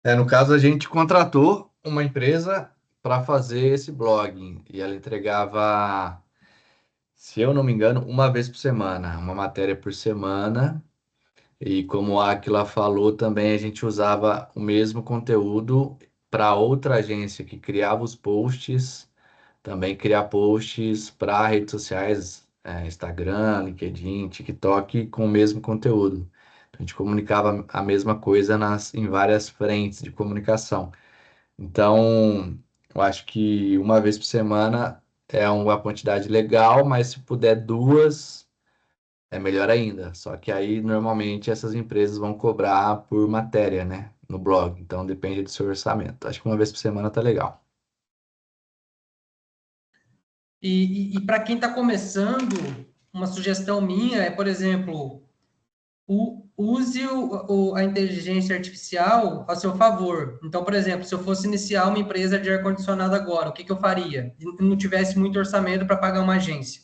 No caso, a gente contratou uma empresa para fazer esse blog e ela entregava, se eu não me engano, uma vez por semana, uma matéria por semana. E como a Aquila falou, também a gente usava o mesmo conteúdo para outra agência que criava os posts, também criar posts para redes sociais, Instagram, LinkedIn, TikTok, com o mesmo conteúdo. A gente comunicava a mesma coisa em várias frentes de comunicação. Então, eu acho que uma vez por semana é uma quantidade legal, mas se puder duas, é melhor ainda. Só que aí, normalmente, essas empresas vão cobrar por matéria, né? No blog. Então, depende do seu orçamento. Acho que uma vez por semana tá legal. E para quem está começando, uma sugestão minha é, por exemplo, use a inteligência artificial a seu favor. Então, por exemplo, se eu fosse iniciar uma empresa de ar-condicionado agora, o que eu faria? E não tivesse muito orçamento para pagar uma agência.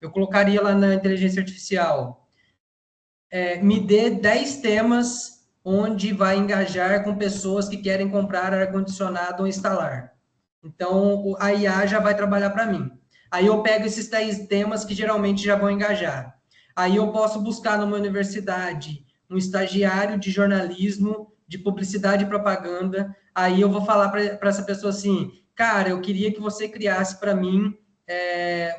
Eu colocaria lá na inteligência artificial, me dê 10 temas onde vai engajar com pessoas que querem comprar ar-condicionado ou instalar. Então, a IA já vai trabalhar para mim. Aí eu pego esses 10 temas que geralmente já vão engajar. Aí eu posso buscar numa universidade um estagiário de jornalismo, de publicidade e propaganda. Aí eu vou falar para essa pessoa assim, cara, eu queria que você criasse para mim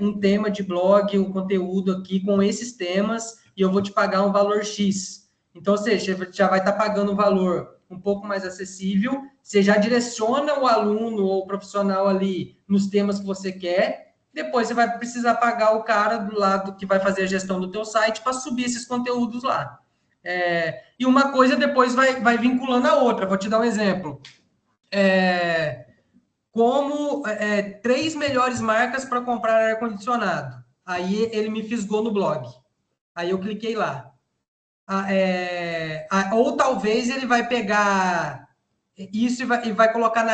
um tema de blog, um conteúdo aqui com esses temas, e eu vou te pagar um valor X. Então, ou seja, você já vai estar pagando um valor um pouco mais acessível, você já direciona o aluno ou o profissional ali nos temas que você quer, depois você vai precisar pagar o cara do lado que vai fazer a gestão do teu site para subir esses conteúdos lá. E uma coisa depois vai vinculando a outra. Vou te dar um exemplo. Como 3 melhores marcas para comprar ar-condicionado. Aí ele me fisgou no blog. Aí eu cliquei lá. Ou talvez ele vai pegar isso e vai colocar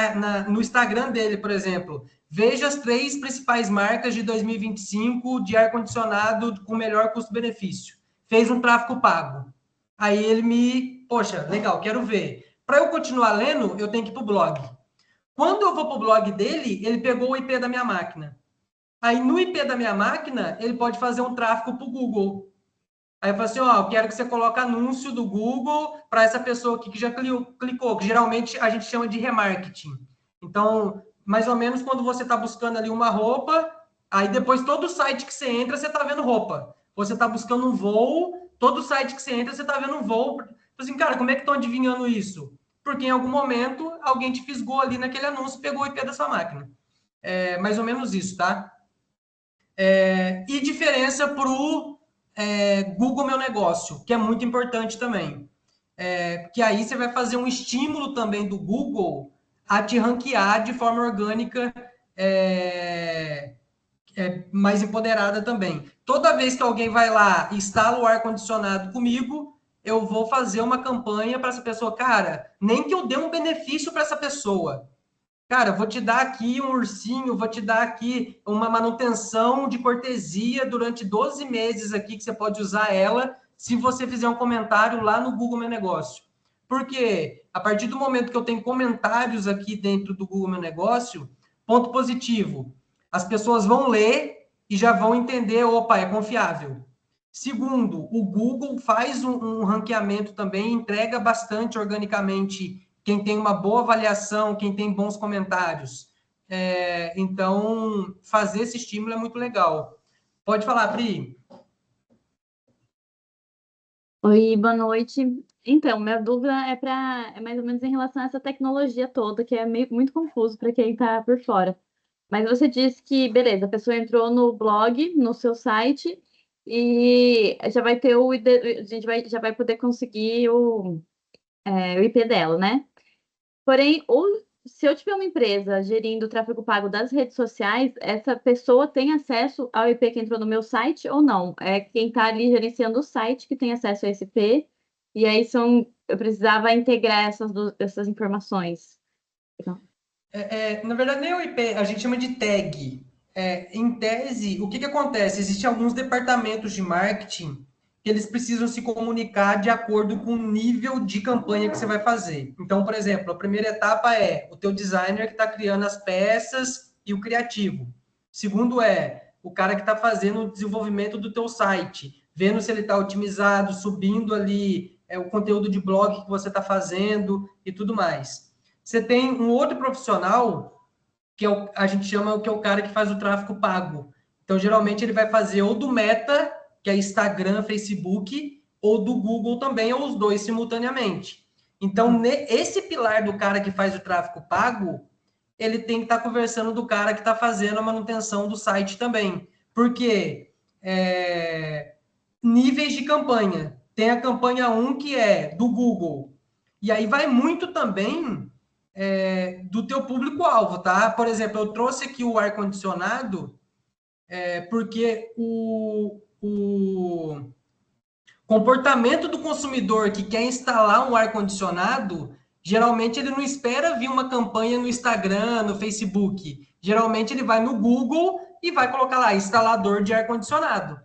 no Instagram dele, por exemplo. Veja as 3 principais marcas de 2025 de ar-condicionado com melhor custo-benefício. Fez um tráfego pago. Aí ele poxa, legal, quero ver. Para eu continuar lendo, eu tenho que ir para o blog. Quando eu vou para o blog dele, ele pegou o IP da minha máquina. Aí, no IP da minha máquina, ele pode fazer um tráfego para o Google. Aí eu falo assim, eu quero que você coloque anúncio do Google para essa pessoa aqui que já clicou, que geralmente a gente chama de remarketing. Então, mais ou menos quando você está buscando ali uma roupa, aí depois todo site que você entra, você está vendo roupa. Você está buscando um voo, todo site que você entra, você está vendo um voo. Assim, cara, como é que estão adivinhando isso? Porque em algum momento alguém te fisgou ali naquele anúncio e pegou o IP da sua máquina. É mais ou menos isso, tá? E diferença para o Google Meu Negócio, que é muito importante também. Que aí você vai fazer um estímulo também do Google a te ranquear de forma orgânica, mais empoderada também. Toda vez que alguém vai lá e instala o ar-condicionado comigo, eu vou fazer uma campanha para essa pessoa. Cara, nem que eu dê um benefício para essa pessoa. Cara, vou te dar aqui um ursinho, vou te dar aqui uma manutenção de cortesia durante 12 meses aqui, que você pode usar ela, se você fizer um comentário lá no Google Meu Negócio. Porque a partir do momento que eu tenho comentários aqui dentro do Google Meu Negócio, ponto positivo, as pessoas vão ler e já vão entender, opa, é confiável. Segundo, o Google faz um ranqueamento também, entrega bastante organicamente quem tem uma boa avaliação, quem tem bons comentários. Então, fazer esse estímulo é muito legal. Pode falar, Pri. Oi, boa noite. Então, minha dúvida é mais ou menos em relação a essa tecnologia toda, que é muito confuso para quem está por fora. Mas você disse que, beleza, a pessoa entrou no blog, no seu site, e já vai ter o ID, a gente já vai poder conseguir o IP dela, né? Porém, se eu tiver uma empresa gerindo o tráfego pago das redes sociais, essa pessoa tem acesso ao IP que entrou no meu site ou não? É quem está ali gerenciando o site que tem acesso a esse IP, e aí eu precisava integrar essas informações. Na verdade, nem o IP, a gente chama de tag. Em tese, o que acontece? Existem alguns departamentos de marketing que eles precisam se comunicar de acordo com o nível de campanha que você vai fazer. Então, por exemplo, a primeira etapa é o teu designer que está criando as peças e o criativo. Segundo o cara que está fazendo o desenvolvimento do teu site, vendo se ele está otimizado, subindo ali o conteúdo de blog que você está fazendo e tudo mais. Você tem um outro profissional que a gente chama que é o cara que faz o tráfego pago. Então, geralmente, ele vai fazer ou do Meta, que é Instagram, Facebook, ou do Google também, ou os dois simultaneamente. Então, esse pilar do cara que faz o tráfego pago, ele tem que estar conversando do cara que está fazendo a manutenção do site também. Porque níveis de campanha. Tem a campanha 1, que é do Google. E aí vai muito também do teu público-alvo, tá? Por exemplo, eu trouxe aqui o ar-condicionado porque o comportamento do consumidor que quer instalar um ar-condicionado, geralmente ele não espera vir uma campanha no Instagram, no Facebook. Geralmente ele vai no Google e vai colocar lá, instalador de ar-condicionado.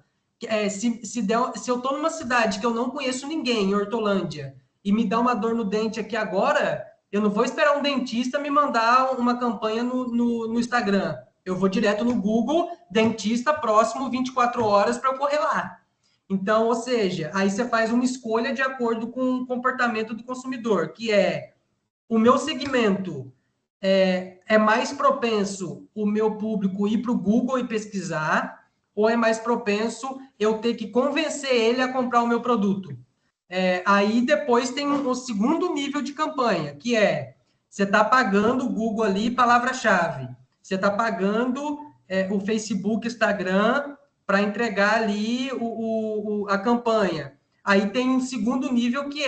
Se eu estou numa cidade que eu não conheço ninguém, em Hortolândia, e me dá uma dor no dente aqui agora, eu não vou esperar um dentista me mandar uma campanha no Instagram. Eu vou direto no Google, dentista próximo 24 horas para eu correr lá. Então, ou seja, aí você faz uma escolha de acordo com o comportamento do consumidor, que é o meu segmento é mais propenso o meu público ir para o Google e pesquisar, ou é mais propenso eu ter que convencer ele a comprar o meu produto? Aí depois tem o segundo nível de campanha, que você está pagando o Google ali, palavra-chave. Você está pagando o Facebook, Instagram, para entregar ali a campanha. Aí tem um segundo nível, que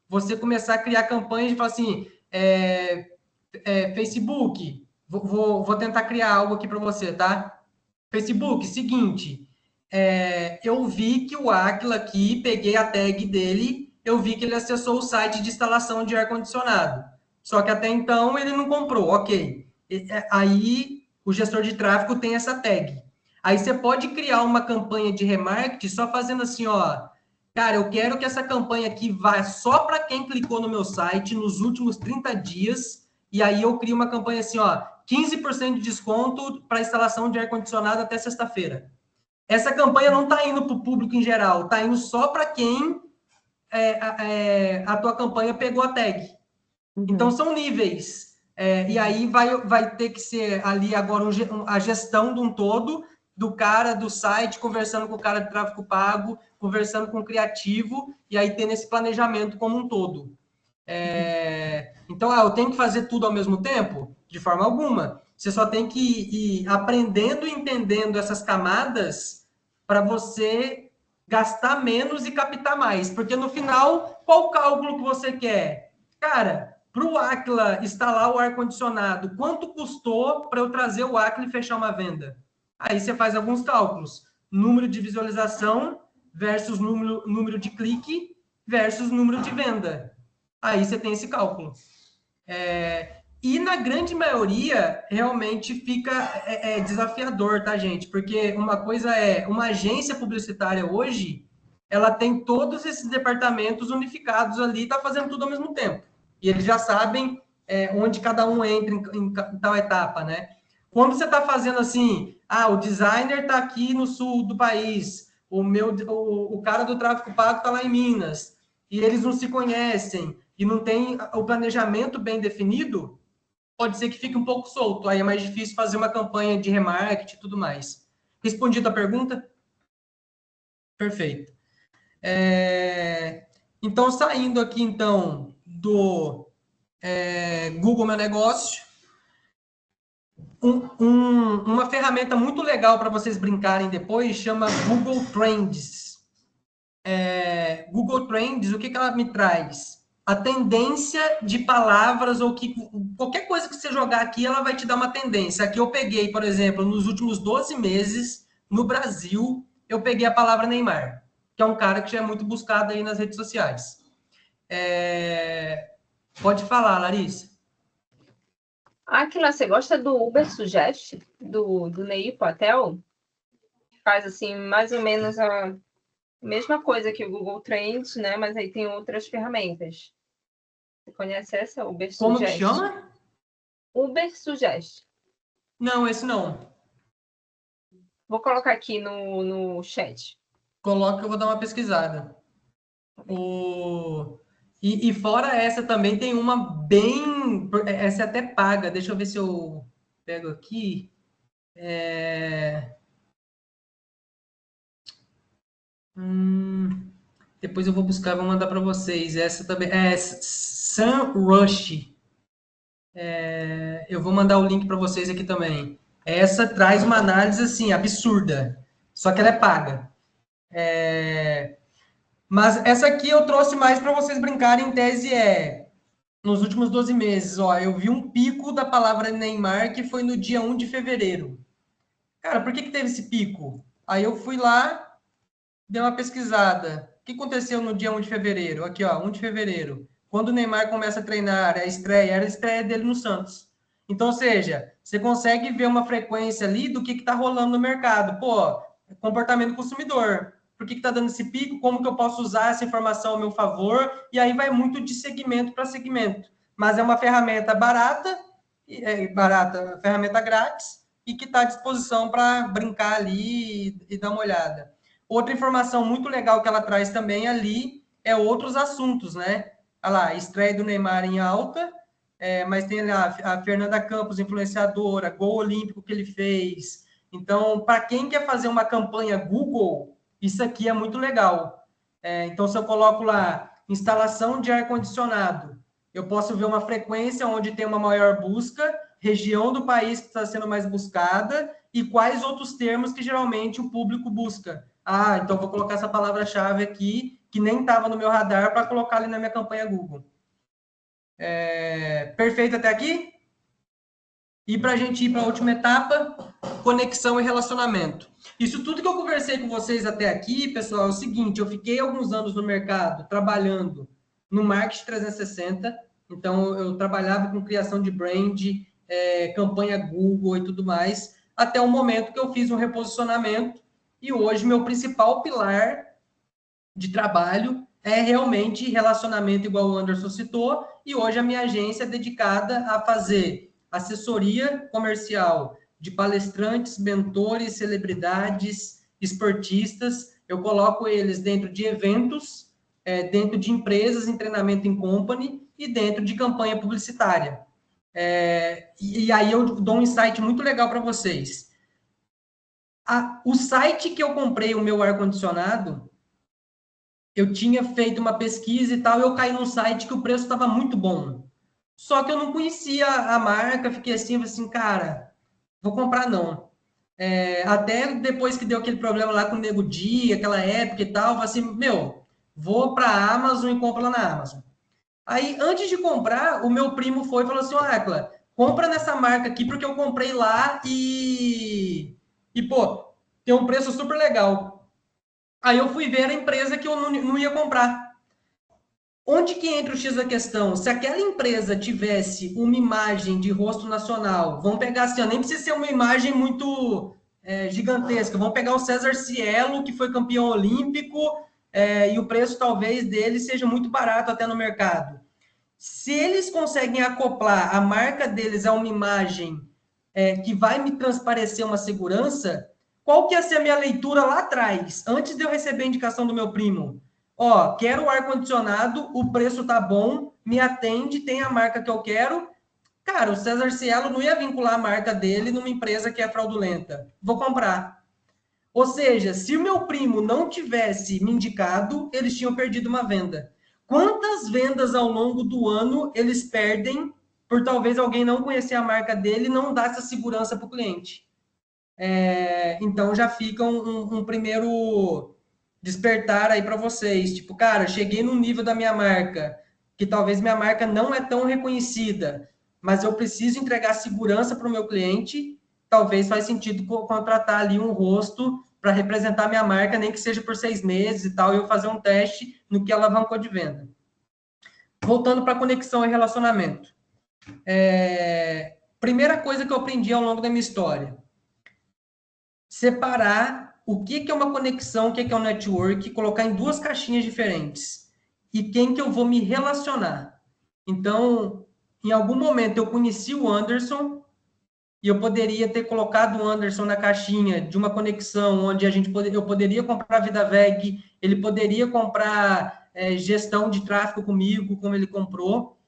você começar a criar campanhas e falar assim, Facebook, vou tentar criar algo aqui para você, tá? Facebook, seguinte, eu vi que o Aquila aqui, peguei a tag dele, eu vi que ele acessou o site de instalação de ar-condicionado. Só que até então ele não comprou, ok. Aí o gestor de tráfego tem essa tag. Aí você pode criar uma campanha de remarketing só fazendo assim, ó, cara, eu quero que essa campanha aqui vá só para quem clicou no meu site nos últimos 30 dias, e aí eu crio uma campanha assim, ó, 15% de desconto para instalação de ar-condicionado até sexta-feira. Essa campanha não está indo para o público em geral, está indo só para quem a tua campanha pegou a tag. Então, são níveis. E aí vai ter que ser ali agora a gestão de um todo, do cara do site, conversando com o cara de tráfego pago, conversando com o criativo, e aí tendo esse planejamento como um todo. Então, eu tenho que fazer tudo ao mesmo tempo? De forma alguma. Você só tem que ir aprendendo e entendendo essas camadas para você gastar menos e captar mais. Porque no final, qual o cálculo que você quer? Cara, para o Aquila instalar o ar-condicionado, quanto custou para eu trazer o Aquila e fechar uma venda? Aí você faz alguns cálculos. Número de visualização versus número de clique versus número de venda. Aí você tem esse cálculo. E na grande maioria, realmente fica desafiador, tá, gente? Porque uma coisa uma agência publicitária hoje, ela tem todos esses departamentos unificados ali, está fazendo tudo ao mesmo tempo. E eles já sabem onde cada um entra em tal etapa, né? Quando você está fazendo assim, o designer está aqui no sul do país, o cara do tráfego pago está lá em Minas, e eles não se conhecem, e não tem o planejamento bem definido, pode ser que fique um pouco solto. Aí é mais difícil fazer uma campanha de remarketing e tudo mais. Respondido a pergunta? Perfeito. Então, saindo aqui, então, do Google Meu Negócio, Uma ferramenta muito legal para vocês brincarem depois chama Google Trends. Google Trends, o que ela me traz? A tendência de palavras, ou qualquer coisa que você jogar aqui, ela vai te dar uma tendência. Aqui eu peguei, por exemplo, nos últimos 12 meses, no Brasil, eu peguei a palavra Neymar, que é um cara que já é muito buscado aí nas redes sociais. Pode falar, Larissa. Aquila, você gosta do Uber Suggest, do Ney Patel? Faz, assim, mais ou menos a mesma coisa que o Google Trends, né? Mas aí tem outras ferramentas. Você conhece essa? Uber Suggest? Como que chama? Uber Suggest. Não, esse não. Vou colocar aqui no chat. Coloca que eu vou dar uma pesquisada. E fora essa também tem uma bem... Essa é até paga. Deixa eu ver se eu pego aqui. Depois eu vou buscar e vou mandar para vocês. Essa também é SEMrush. Eu vou mandar o link para vocês aqui também. Essa traz uma análise assim absurda, só que ela é paga. Mas essa aqui eu trouxe mais para vocês brincarem. Em tese nos últimos 12 meses, eu vi um pico da palavra Neymar que foi no dia 1 de fevereiro. Cara, por que teve esse pico? Aí eu fui lá, dei uma pesquisada. O que aconteceu no dia 1 de fevereiro? Aqui, 1 de fevereiro. Quando o Neymar começa a treinar, era a estreia dele no Santos. Então, ou seja, você consegue ver uma frequência ali do que está rolando no mercado. Pô, comportamento do consumidor. Por que está dando esse pico? Como que eu posso usar essa informação ao meu favor? E aí vai muito de segmento para segmento. Mas é uma ferramenta barata, ferramenta grátis, e que está à disposição para brincar ali e dar uma olhada. Outra informação muito legal que ela traz também ali é outros assuntos, né? Olha lá, estreia do Neymar em alta, mas tem lá a Fernanda Campos, influenciadora, gol olímpico que ele fez. Então, para quem quer fazer uma campanha Google, isso aqui é muito legal. Então, se eu coloco lá instalação de ar-condicionado, eu posso ver uma frequência onde tem uma maior busca, região do país que está sendo mais buscada e quais outros termos que geralmente o público busca. Então vou colocar essa palavra-chave aqui, que nem estava no meu radar, para colocar ali na minha campanha Google. Perfeito até aqui? E para a gente ir para a última etapa, conexão e relacionamento. Isso tudo que eu conversei com vocês até aqui, pessoal, é o seguinte: eu fiquei alguns anos no mercado trabalhando no marketing 360, então eu trabalhava com criação de brand, campanha Google e tudo mais, até o momento que eu fiz um reposicionamento e hoje meu principal pilar de trabalho é realmente relacionamento, igual o Anderson citou, e hoje a minha agência é dedicada a fazer assessoria comercial de palestrantes, mentores, celebridades, esportistas. Eu coloco eles dentro de eventos, dentro de empresas em treinamento em company e dentro de campanha publicitária. E aí eu dou um insight muito legal para vocês. O site que eu comprei o meu ar-condicionado, eu tinha feito uma pesquisa e tal, eu caí num site que o preço estava muito bom. Só que eu não conhecia a marca, fiquei assim, cara, vou comprar não. Até depois que deu aquele problema lá com o Nego Di, aquela época e tal, eu falei assim, vou para a Amazon e compro lá na Amazon. Aí, antes de comprar, o meu primo foi e falou assim, Aquila, compra nessa marca aqui, porque eu comprei lá e pô, tem um preço super legal. Aí eu fui ver a empresa que eu não ia comprar. Onde que entra o X da questão? Se aquela empresa tivesse uma imagem de rosto nacional, vamos pegar assim, nem precisa ser uma imagem muito gigantesca, vamos pegar o César Cielo, que foi campeão olímpico, e o preço talvez dele seja muito barato até no mercado. Se eles conseguem acoplar a marca deles a uma imagem que vai me transparecer uma segurança, qual que ia ser a minha leitura lá atrás, antes de eu receber a indicação do meu primo? Quero o ar-condicionado, o preço tá bom, me atende, tem a marca que eu quero. Cara, o César Cielo não ia vincular a marca dele numa empresa que é fraudulenta. Vou comprar. Ou seja, se o meu primo não tivesse me indicado, eles tinham perdido uma venda. Quantas vendas ao longo do ano eles perdem por talvez alguém não conhecer a marca dele e não dar essa segurança para o cliente. Então, já fica um primeiro despertar aí para vocês. Tipo, cara, cheguei num nível da minha marca, que talvez minha marca não é tão reconhecida, mas eu preciso entregar segurança para o meu cliente, talvez faz sentido contratar ali um rosto para representar minha marca, nem que seja por 6 meses e tal, e eu fazer um teste no que alavancou de venda. Voltando para conexão e relacionamento. Primeira coisa que eu aprendi ao longo da minha história. Separar o que é uma conexão, o que é um network, colocar em 2 caixinhas diferentes. E quem que eu vou me relacionar. Então, em algum momento eu conheci o Anderson e eu poderia ter colocado o Anderson na caixinha de uma conexão onde eu poderia comprar VidaVeg, ele poderia comprar gestão de tráfego comigo, como ele comprou,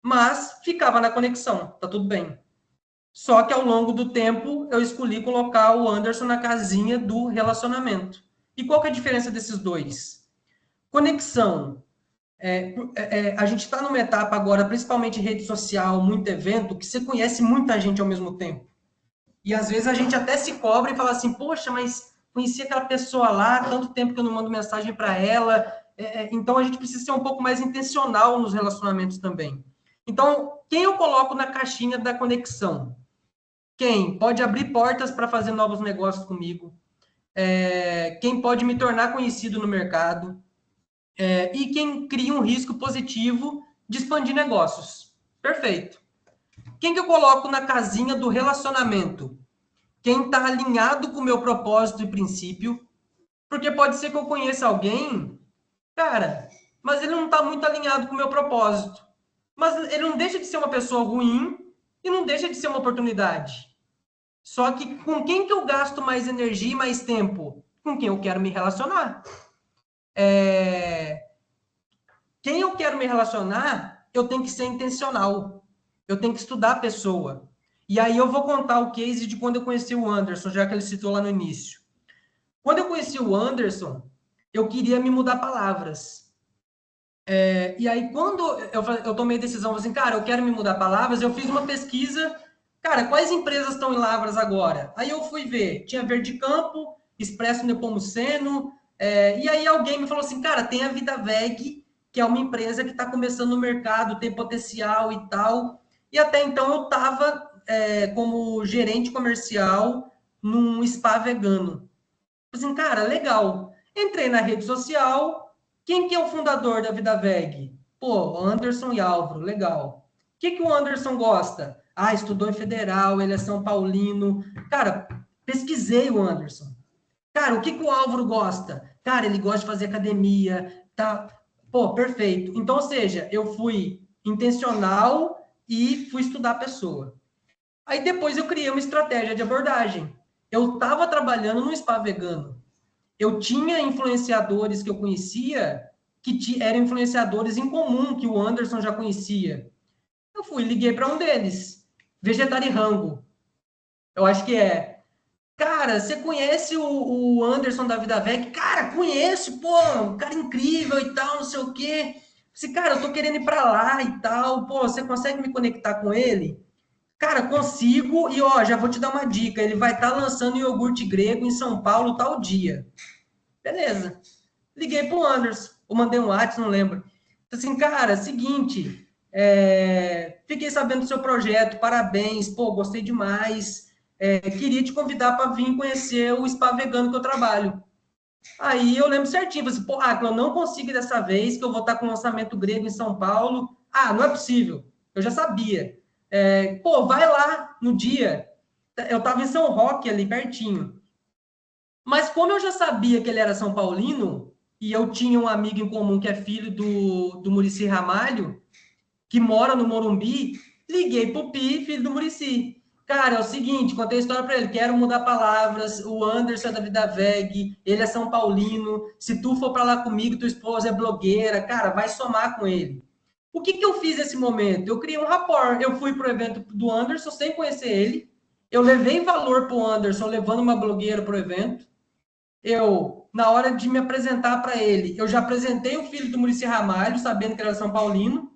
mas ficava na conexão, tá tudo bem. Só que ao longo do tempo eu escolhi colocar o Anderson na casinha do relacionamento. E qual que é a diferença desses dois? Conexão. A gente está numa etapa agora, principalmente em rede social, muito evento, que você conhece muita gente ao mesmo tempo. E às vezes a gente até se cobra e fala assim, poxa, mas conheci aquela pessoa lá, há tanto tempo que eu não mando mensagem para ela. Então a gente precisa ser um pouco mais intencional nos relacionamentos também. Então, quem eu coloco na caixinha da conexão? Quem pode abrir portas para fazer novos negócios comigo? Quem pode me tornar conhecido no mercado? E quem cria um risco positivo de expandir negócios. Perfeito. Quem que eu coloco na casinha do relacionamento? Quem está alinhado com o meu propósito e princípio. Porque pode ser que eu conheça alguém, cara, mas ele não está muito alinhado com o meu propósito. Mas ele não deixa de ser uma pessoa ruim e não deixa de ser uma oportunidade. Só que com quem que eu gasto mais energia e mais tempo? Com quem eu quero me relacionar. Quem eu quero me relacionar, eu tenho que ser intencional. Eu tenho que estudar a pessoa. E aí eu vou contar o case de quando eu conheci o Anderson, já que ele citou lá no início. Quando eu conheci o Anderson, eu queria me mudar palavras. E aí, quando eu tomei a decisão, assim, cara, eu quero me mudar palavras, eu fiz uma pesquisa, cara, quais empresas estão em Lavras agora? Aí eu fui ver, tinha Verde Campo, Expresso Nepomuceno, e aí alguém me falou assim, cara, tem a VidaVeg, que é uma empresa que está começando no mercado, tem potencial e tal. E até então eu estava como gerente comercial num spa vegano. Assim, cara, legal. Entrei na rede social. Quem que é o fundador da VidaVeg? Pô, Anderson e Álvaro, legal. O que o Anderson gosta? Ah, estudou em Federal, ele é São Paulino. Cara, pesquisei o Anderson. Cara, o que o Álvaro gosta? Cara, ele gosta de fazer academia, tá? Pô, perfeito. Então, ou seja, eu fui intencional e fui estudar a pessoa. Aí depois eu criei uma estratégia de abordagem. Eu estava trabalhando num spa vegano. Eu tinha influenciadores que eu conhecia que eram influenciadores em comum, que o Anderson já conhecia. Eu liguei para um deles, Vegetarirango. Eu acho que é. Cara, você conhece o Anderson da VidaVeg? Cara, conheço, pô, um cara incrível e tal, não sei o quê. Cara, eu tô querendo ir para lá e tal, pô, você consegue me conectar com ele? Cara, consigo, e ó, já vou te dar uma dica, ele vai estar lançando iogurte grego em São Paulo tal dia. Beleza. Liguei pro Anderson, ou mandei um WhatsApp, não lembro. Assim, cara, seguinte, fiquei sabendo do seu projeto, parabéns, pô, gostei demais, queria te convidar para vir conhecer o spa vegano que eu trabalho. Aí eu lembro certinho, falei assim, pô, eu não consigo dessa vez, que eu vou estar com o lançamento grego em São Paulo. Ah, não é possível, eu já sabia. Pô, vai lá no dia. Eu estava em São Roque, ali pertinho. Mas como eu já sabia que ele era São Paulino, e eu tinha um amigo em comum que é filho do Muricy Ramalho, que mora no Morumbi, liguei pro Pi, filho do Muricy. Cara, é o seguinte, contei a história para ele, quero mudar palavras, o Anderson é da VidaVeg, ele é São Paulino, se tu for para lá comigo, tua esposa é blogueira, cara, vai somar com ele. O que eu fiz nesse momento? Eu criei um rapport, eu fui pro evento do Anderson sem conhecer ele, eu levei valor pro Anderson, levando uma blogueira pro evento, na hora de me apresentar para ele, eu já apresentei o filho do Muricy Ramalho, sabendo que ele era São Paulino,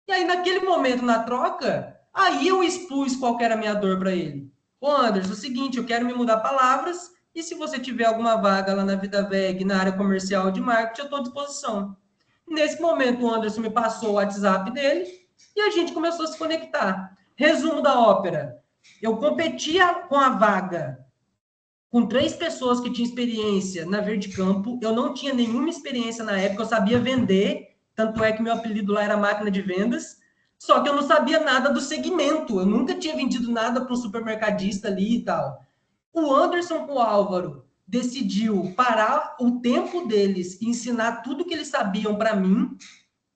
e aí naquele momento, na troca, Aí eu expus qual que era a minha dor para ele. Ô Anderson, é o seguinte, eu quero me mudar palavras, e se você tiver alguma vaga lá na VidaVeg, na área comercial de marketing, eu estou à disposição. Nesse momento, o Anderson me passou o WhatsApp dele, e a gente começou a se conectar. Resumo da ópera. Eu competia com a vaga com 3 pessoas que tinham experiência na Verde Campo. Eu não tinha nenhuma experiência na época, eu sabia vender, tanto é que meu apelido lá era máquina de vendas, só que eu não sabia nada do segmento, eu nunca tinha vendido nada para um supermercadista ali e tal. O Anderson com o Álvaro decidiu parar o tempo deles e ensinar tudo que eles sabiam para mim,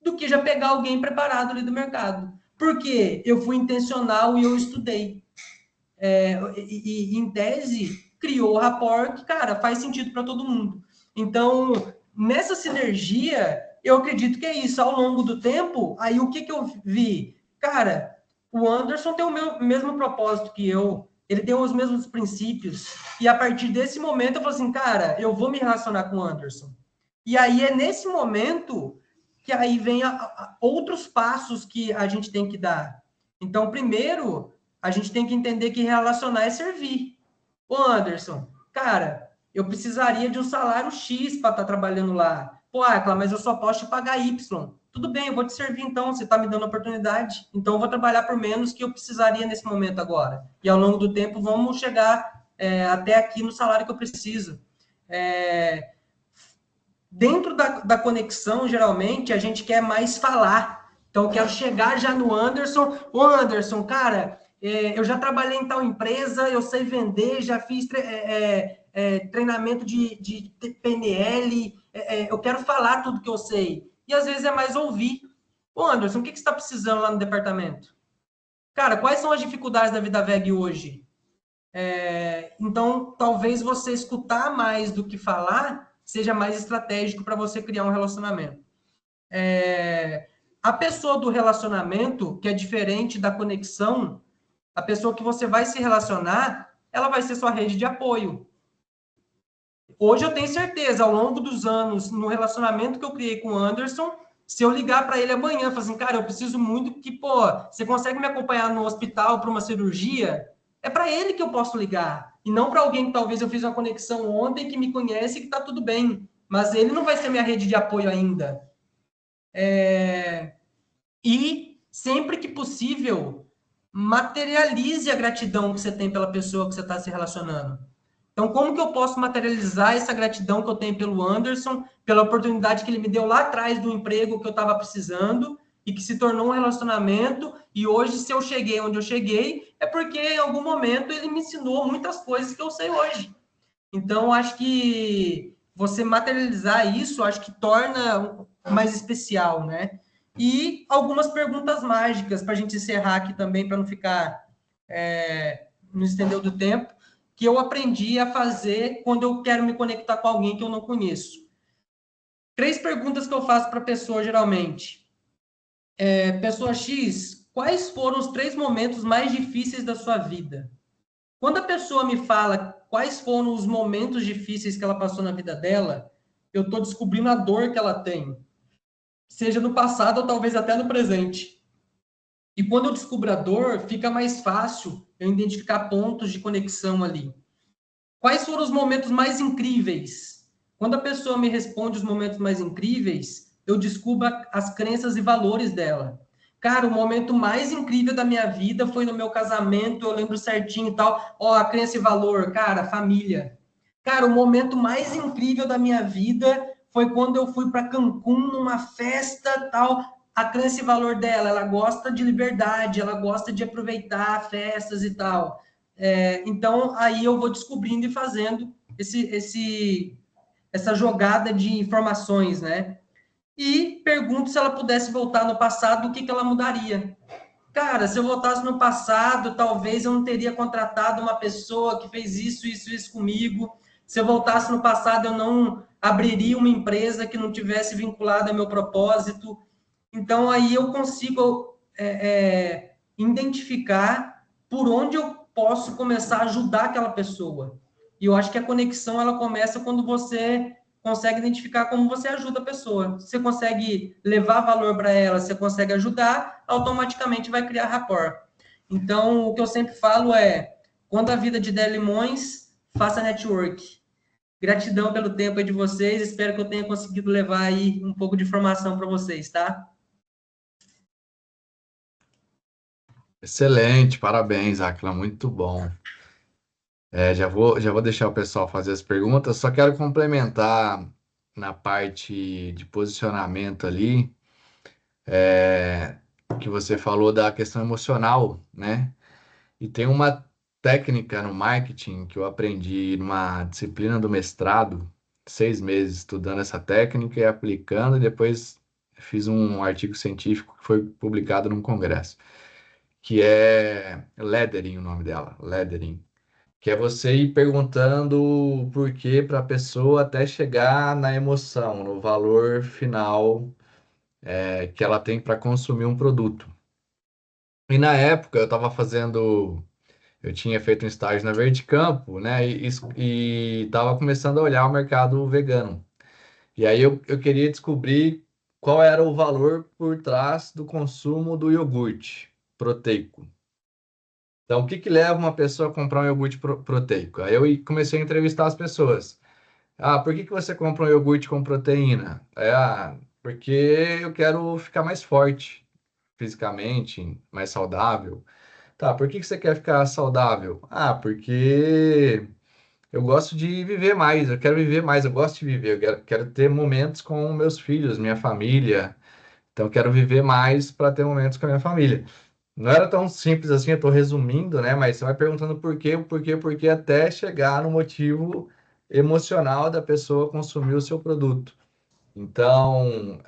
do que já pegar alguém preparado ali do mercado. Porque eu fui intencional e eu estudei. E em tese, criou o rapport que, cara, faz sentido para todo mundo. Então, nessa sinergia, eu acredito que é isso. Ao longo do tempo, aí o que eu vi? Cara, o Anderson tem o mesmo propósito que eu, ele tem os mesmos princípios, e a partir desse momento eu falo assim, cara, eu vou me relacionar com o Anderson. E aí é nesse momento que aí vem outros passos que a gente tem que dar. Então, primeiro, a gente tem que entender que relacionar é servir. Ô, Anderson, cara, eu precisaria de um salário X para estar trabalhando lá. Pô, Akla, mas eu só posso te pagar Y. Tudo bem, eu vou te servir então, você está me dando oportunidade. Então, eu vou trabalhar por menos que eu precisaria nesse momento agora. E ao longo do tempo, vamos chegar até aqui no salário que eu preciso. Dentro da conexão, geralmente, a gente quer mais falar. Então, eu quero chegar já no Anderson. Ô, Anderson, cara, eu já trabalhei em tal empresa, eu sei vender, já fiz treinamento de PNL, eu quero falar tudo que eu sei. E, às vezes, é mais ouvir. Ô, Anderson, o que você está precisando lá no departamento? Cara, quais são as dificuldades da VidaVeg hoje? Então, talvez você escutar mais do que falar seja mais estratégico para você criar um relacionamento. A pessoa do relacionamento, que é diferente da conexão, a pessoa que você vai se relacionar, ela vai ser sua rede de apoio. Hoje eu tenho certeza, ao longo dos anos, no relacionamento que eu criei com o Anderson, se eu ligar para ele amanhã, falar assim, cara, eu preciso muito que, pô, você consegue me acompanhar no hospital para uma cirurgia? É para ele que eu posso ligar. E não para alguém que talvez eu fiz uma conexão ontem, que me conhece e que está tudo bem. Mas ele não vai ser minha rede de apoio ainda. E, sempre que possível, materialize a gratidão que você tem pela pessoa que você está se relacionando. Então, como que eu posso materializar essa gratidão que eu tenho pelo Anderson, pela oportunidade que ele me deu lá atrás do emprego que eu estava precisando e que se tornou um relacionamento, e hoje, se eu cheguei onde eu cheguei, é porque em algum momento ele me ensinou muitas coisas que eu sei hoje. Então, acho que você materializar isso, acho que torna mais especial, né? E algumas perguntas mágicas para a gente encerrar aqui também, para não ficar no estender do tempo, que eu aprendi a fazer quando eu quero me conectar com alguém que eu não conheço. 3 perguntas que eu faço para a pessoa, geralmente. Pessoa X, quais foram os 3 momentos mais difíceis da sua vida? Quando a pessoa me fala quais foram os momentos difíceis que ela passou na vida dela, eu estou descobrindo a dor que ela tem. Seja no passado ou talvez até no presente. E quando eu descubro a dor, fica mais fácil eu identificar pontos de conexão ali. Quais foram os momentos mais incríveis? Quando a pessoa me responde os momentos mais incríveis, eu descubro as crenças e valores dela. Cara, o momento mais incrível da minha vida foi no meu casamento, eu lembro certinho e tal. A crença e valor, cara, família. Cara, o momento mais incrível da minha vida foi quando eu fui para Cancún, numa festa tal. A crença e valor dela, ela gosta de liberdade, ela gosta de aproveitar festas e tal. Então, aí eu vou descobrindo e fazendo essa jogada de informações, né? E pergunto se ela pudesse voltar no passado, o que ela mudaria. Cara, se eu voltasse no passado, talvez eu não teria contratado uma pessoa que fez isso comigo. Se eu voltasse no passado, eu não abriria uma empresa que não tivesse vinculada ao meu propósito. Então, aí eu consigo identificar por onde eu posso começar a ajudar aquela pessoa. E eu acho que a conexão, ela começa quando você consegue identificar como você ajuda a pessoa. Você consegue levar valor para ela, você consegue ajudar, automaticamente vai criar rapport. Então, o que eu sempre falo é, quando a vida te der limões, faça network. Gratidão pelo tempo aí de vocês, espero que eu tenha conseguido levar aí um pouco de informação para vocês, tá? Excelente, parabéns, Aquila, muito bom. Já vou deixar o pessoal fazer as perguntas, só quero complementar na parte de posicionamento ali, que você falou da questão emocional, né? E tem uma técnica no marketing que eu aprendi numa disciplina do mestrado, 6 meses estudando essa técnica e aplicando, e depois fiz um artigo científico que foi publicado num congresso, que é lettering, o nome dela, lettering, que é você ir perguntando o porquê para a pessoa até chegar na emoção, no valor final que ela tem para consumir um produto. E na época eu tinha feito um estágio na Verde Campo, né? E estava começando a olhar o mercado vegano. E aí eu queria descobrir qual era o valor por trás do consumo do iogurte proteico. Então, o que que leva uma pessoa a comprar um iogurte proteico? Aí comecei a entrevistar as pessoas. Ah, por que que você compra um iogurte com proteína? Porque eu quero ficar mais forte fisicamente, mais saudável. Tá, por que que você quer ficar saudável? Ah, porque eu gosto de viver mais, eu quero viver mais, eu gosto de viver, eu quero ter momentos com meus filhos, minha família. Então, eu quero viver mais para ter momentos com a minha família. Não era tão simples assim, eu estou resumindo, né? Mas você vai perguntando por quê, até chegar no motivo emocional da pessoa consumir o seu produto. Então,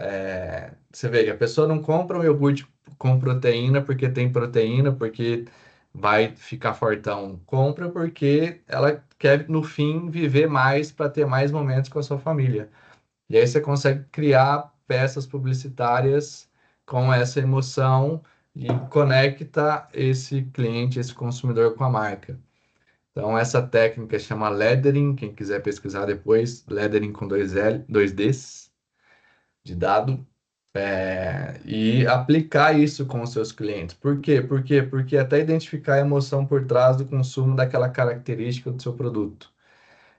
você vê que a pessoa não compra um iogurte com proteína porque tem proteína, porque vai ficar fortão. Compra porque ela quer, no fim, viver mais para ter mais momentos com a sua família. E aí você consegue criar peças publicitárias com essa emoção e conecta esse cliente, esse consumidor com a marca. Então, essa técnica chama lettering, quem quiser pesquisar depois, lettering com 2Ds de dado, e aplicar isso com os seus clientes. Por quê? Porque até identificar a emoção por trás do consumo daquela característica do seu produto.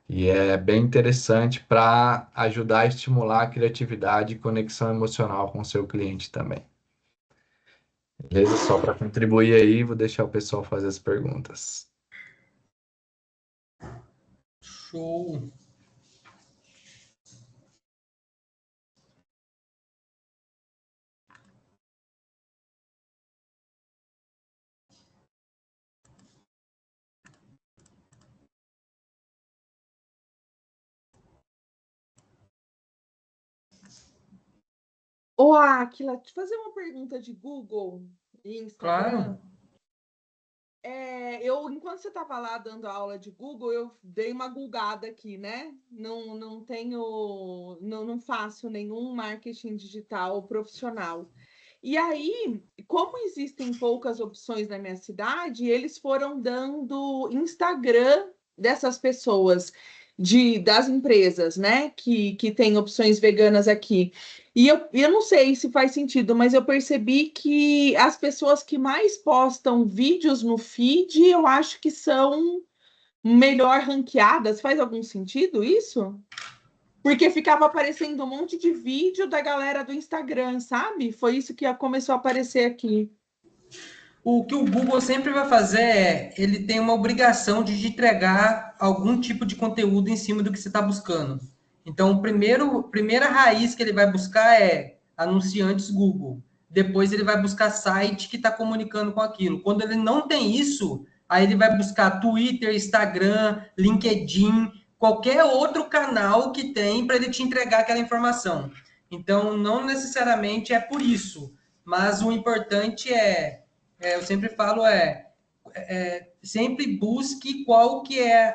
E é bem interessante para ajudar a estimular a criatividade e conexão emocional com o seu cliente também. Beleza? Só para contribuir aí, vou deixar o pessoal fazer as perguntas. Show! Ô, Aquila, te fazer uma pergunta de Google e Instagram. Claro. Enquanto você estava lá dando aula de Google, eu dei uma googada aqui, né? Não faço nenhum marketing digital profissional. E aí, como existem poucas opções na minha cidade, eles foram dando Instagram dessas pessoas, das empresas, né? Que tem opções veganas aqui. E eu não sei se faz sentido, mas eu percebi que as pessoas que mais postam vídeos no feed, eu acho que são melhor ranqueadas. Faz algum sentido isso? Porque ficava aparecendo um monte de vídeo da galera do Instagram, sabe? Foi isso que começou a aparecer aqui. O que o Google sempre vai fazer ele tem uma obrigação de te entregar algum tipo de conteúdo em cima do que você está buscando. Então, primeira raiz que ele vai buscar é anunciantes Google. Depois ele vai buscar site que está comunicando com aquilo. Quando ele não tem isso, aí ele vai buscar Twitter, Instagram, LinkedIn, qualquer outro canal que tem para ele te entregar aquela informação. Então, não necessariamente é por isso, mas o importante eu sempre falo sempre busque qual que é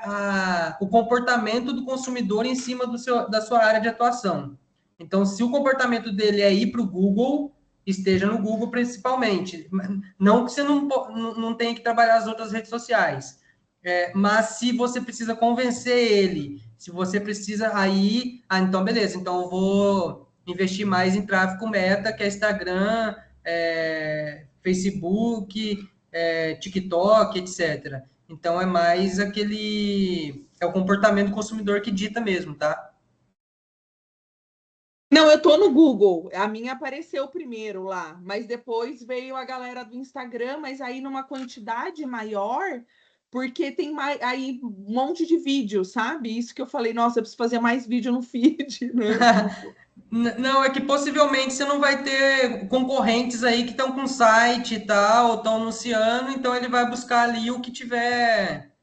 o comportamento do consumidor em cima da sua área de atuação. Então, se o comportamento dele é ir para o Google, esteja no Google principalmente. Não que você não tenha que trabalhar as outras redes sociais, mas se você precisa convencer ele, se você precisa então beleza, então eu vou investir mais em tráfego meta, que é Instagram, Facebook, TikTok, etc. Então, é mais é o comportamento do consumidor que dita mesmo, tá? Não, eu tô no Google. A minha apareceu primeiro lá, mas depois veio a galera do Instagram, mas aí numa quantidade maior, porque tem mais aí um monte de vídeo, sabe? Isso que eu falei, nossa, eu preciso fazer mais vídeo no feed, né? Não, é que possivelmente você não vai ter concorrentes aí que estão com site e tal, estão anunciando, então ele vai buscar ali o que tiver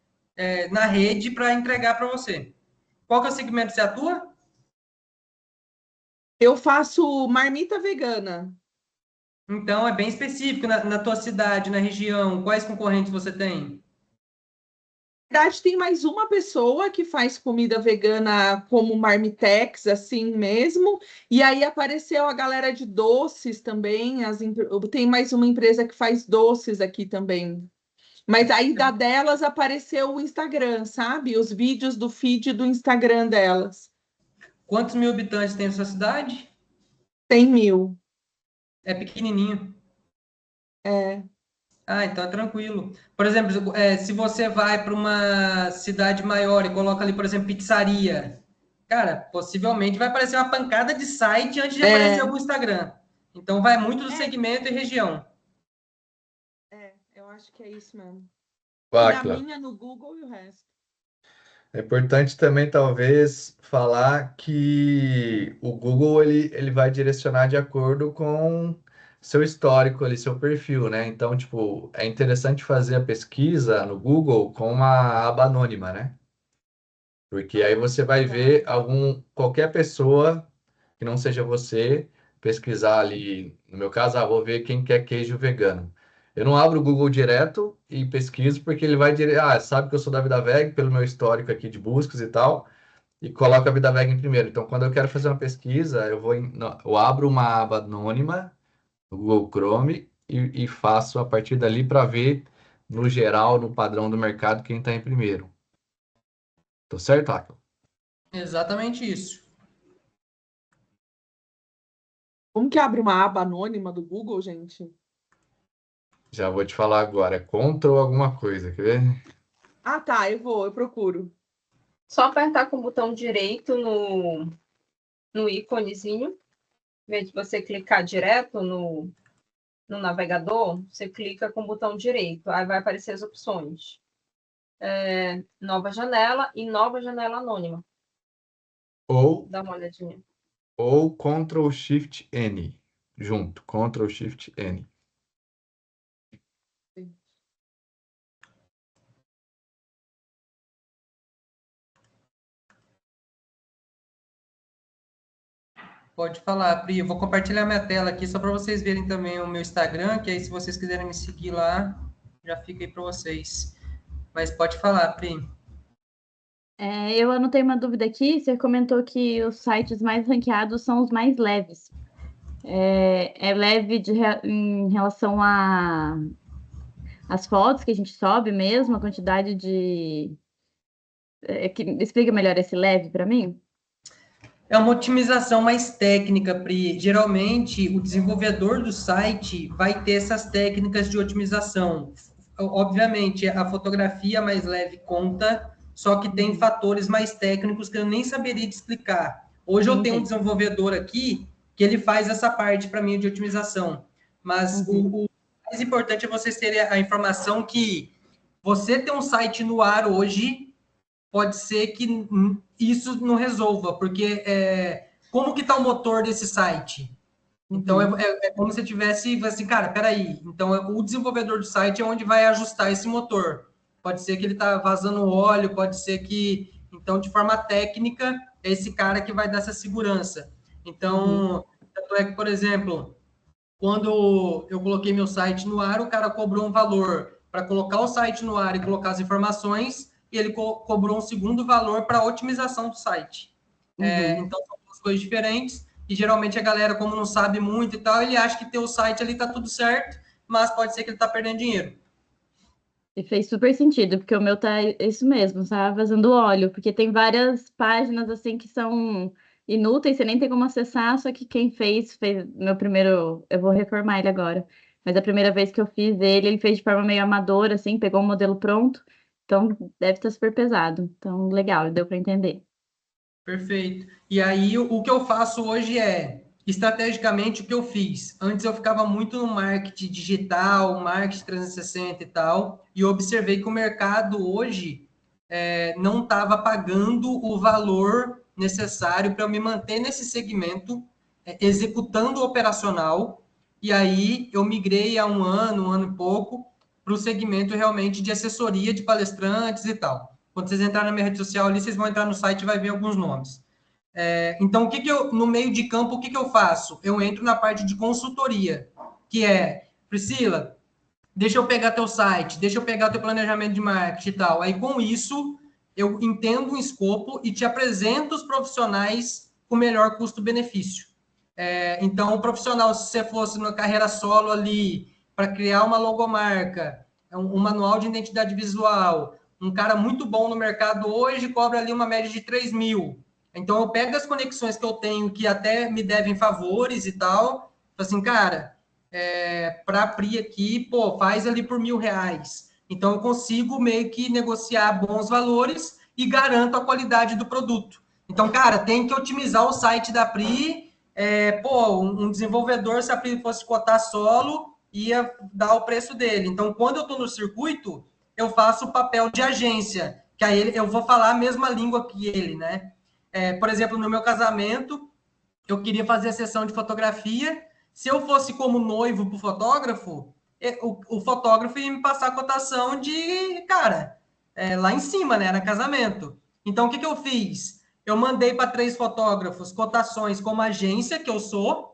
na rede para entregar para você. Qual que é o segmento que você atua? Eu faço marmita vegana. Então, é bem específico na tua cidade, na região. Quais concorrentes você tem? Na verdade, tem mais uma pessoa que faz comida vegana como Marmitex, assim mesmo. E aí apareceu a galera de doces também. Tem mais uma empresa que faz doces aqui também. Mas aí da delas apareceu o Instagram, sabe? Os vídeos do feed do Instagram delas. Quantos mil habitantes tem a sua cidade? 100.000. É pequenininho. É. Ah, então é tranquilo. Por exemplo, se você vai para uma cidade maior e coloca ali, por exemplo, pizzaria, cara, possivelmente vai aparecer uma pancada de site antes de aparecer algum Instagram. Então vai muito do segmento e região. Eu acho que é isso mesmo. Vai, E a Cláudio. minha no Google e o resto. É importante também, talvez, falar que o Google ele vai direcionar de acordo com seu histórico ali, seu perfil, né? Então, tipo, é interessante fazer a pesquisa no Google com uma aba anônima, né? Porque aí você vai ver qualquer pessoa que não seja você, pesquisar ali, no meu caso, vou ver quem quer queijo vegano. Eu não abro o Google direto e pesquiso, porque ele vai sabe que eu sou da Vida Veg, pelo meu histórico aqui de buscas e tal, e coloca a Vida Veg em primeiro. Então, quando eu quero fazer uma pesquisa, eu abro uma aba anônima no Google Chrome e faço a partir dali para ver, no geral, no padrão do mercado, quem está em primeiro. Tô certo, Akil? Exatamente isso. Como que abre uma aba anônima do Google, gente? Já vou te falar agora. É Ctrl alguma coisa, quer ver? Ah, tá, eu procuro. Só apertar com o botão direito no íconezinho. Em vez de você clicar direto no navegador, você clica com o botão direito. Aí vai aparecer as opções. Nova janela e nova janela anônima. Ou Dá uma olhadinha. ou Ctrl Shift N junto, Ctrl Shift N. Pode falar, Pri. Eu vou compartilhar minha tela aqui só para vocês verem também o meu Instagram, que aí se vocês quiserem me seguir lá, já fica aí para vocês. Mas pode falar, Pri. Eu anotei uma dúvida aqui. Você comentou que os sites mais ranqueados são os mais leves. É leve em relação às fotos que a gente sobe mesmo, a quantidade de... explica melhor esse leve para mim? É uma otimização mais técnica, Pri. Geralmente, o desenvolvedor do site vai ter essas técnicas de otimização. Obviamente, a fotografia mais leve conta, só que tem fatores mais técnicos que eu nem saberia te explicar. Hoje eu tenho um desenvolvedor aqui que ele faz essa parte para mim de otimização. Mas o mais importante é vocês terem a informação que você ter um site no ar hoje pode ser que isso não resolva, porque como que está o motor desse site? Então, é como se tivesse, assim, cara, peraí, então o desenvolvedor do site é onde vai ajustar esse motor. Pode ser que ele está vazando óleo, pode ser que, então, de forma técnica, é esse cara que vai dar essa segurança. Então, tanto é que, por exemplo, quando eu coloquei meu site no ar, o cara cobrou um valor para colocar o site no ar e colocar as informações, e ele cobrou um segundo valor para otimização do site. Então, são duas coisas diferentes, e geralmente a galera, como não sabe muito e tal, ele acha que ter o site ali tá tudo certo, mas pode ser que ele tá perdendo dinheiro. E fez super sentido, porque o meu tá isso mesmo, tá vazando óleo, porque tem várias páginas assim que são inúteis, você nem tem como acessar, só que quem fez meu primeiro, eu vou reformar ele agora. Mas a primeira vez que eu fiz ele fez de forma meio amadora, assim, pegou um modelo pronto. Então, deve estar super pesado. Então, legal, deu para entender. Perfeito. E aí, o que eu faço hoje é, estrategicamente, o que eu fiz. Antes eu ficava muito no marketing digital, marketing 360 e tal, e eu observei que o mercado hoje não estava pagando o valor necessário para eu me manter nesse segmento, executando o operacional, e aí eu migrei há um ano e pouco, para o segmento realmente de assessoria de palestrantes e tal. Quando vocês entrarem na minha rede social ali, vocês vão entrar no site e vai ver alguns nomes. Então, no meio de campo, o que eu faço? Eu entro na parte de consultoria, que é, Priscila, deixa eu pegar teu site, deixa eu pegar teu planejamento de marketing e tal. Aí, com isso, eu entendo um escopo e te apresento os profissionais com melhor custo-benefício. Então, o profissional, se você fosse na carreira solo ali, para criar uma logomarca, um manual de identidade visual, um cara muito bom no mercado hoje cobra ali uma média de 3 mil. Então, eu pego as conexões que eu tenho, que até me devem favores e tal, assim, cara, para a Pri aqui, pô, faz ali por R$1.000. Então, eu consigo meio que negociar bons valores e garanto a qualidade do produto. Então, cara, tem que otimizar o site da Pri. Um desenvolvedor, se a Pri fosse cotar solo, ia dar o preço dele. Então, quando eu estou no circuito, eu faço o papel de agência, que aí eu vou falar a mesma língua que ele, né? Por exemplo, no meu casamento, eu queria fazer a sessão de fotografia. Se eu fosse como noivo para o fotógrafo, o fotógrafo ia me passar a cotação de, cara, lá em cima, né? Era casamento. Então, o que eu fiz? Eu mandei para 3 fotógrafos cotações como agência, que eu sou.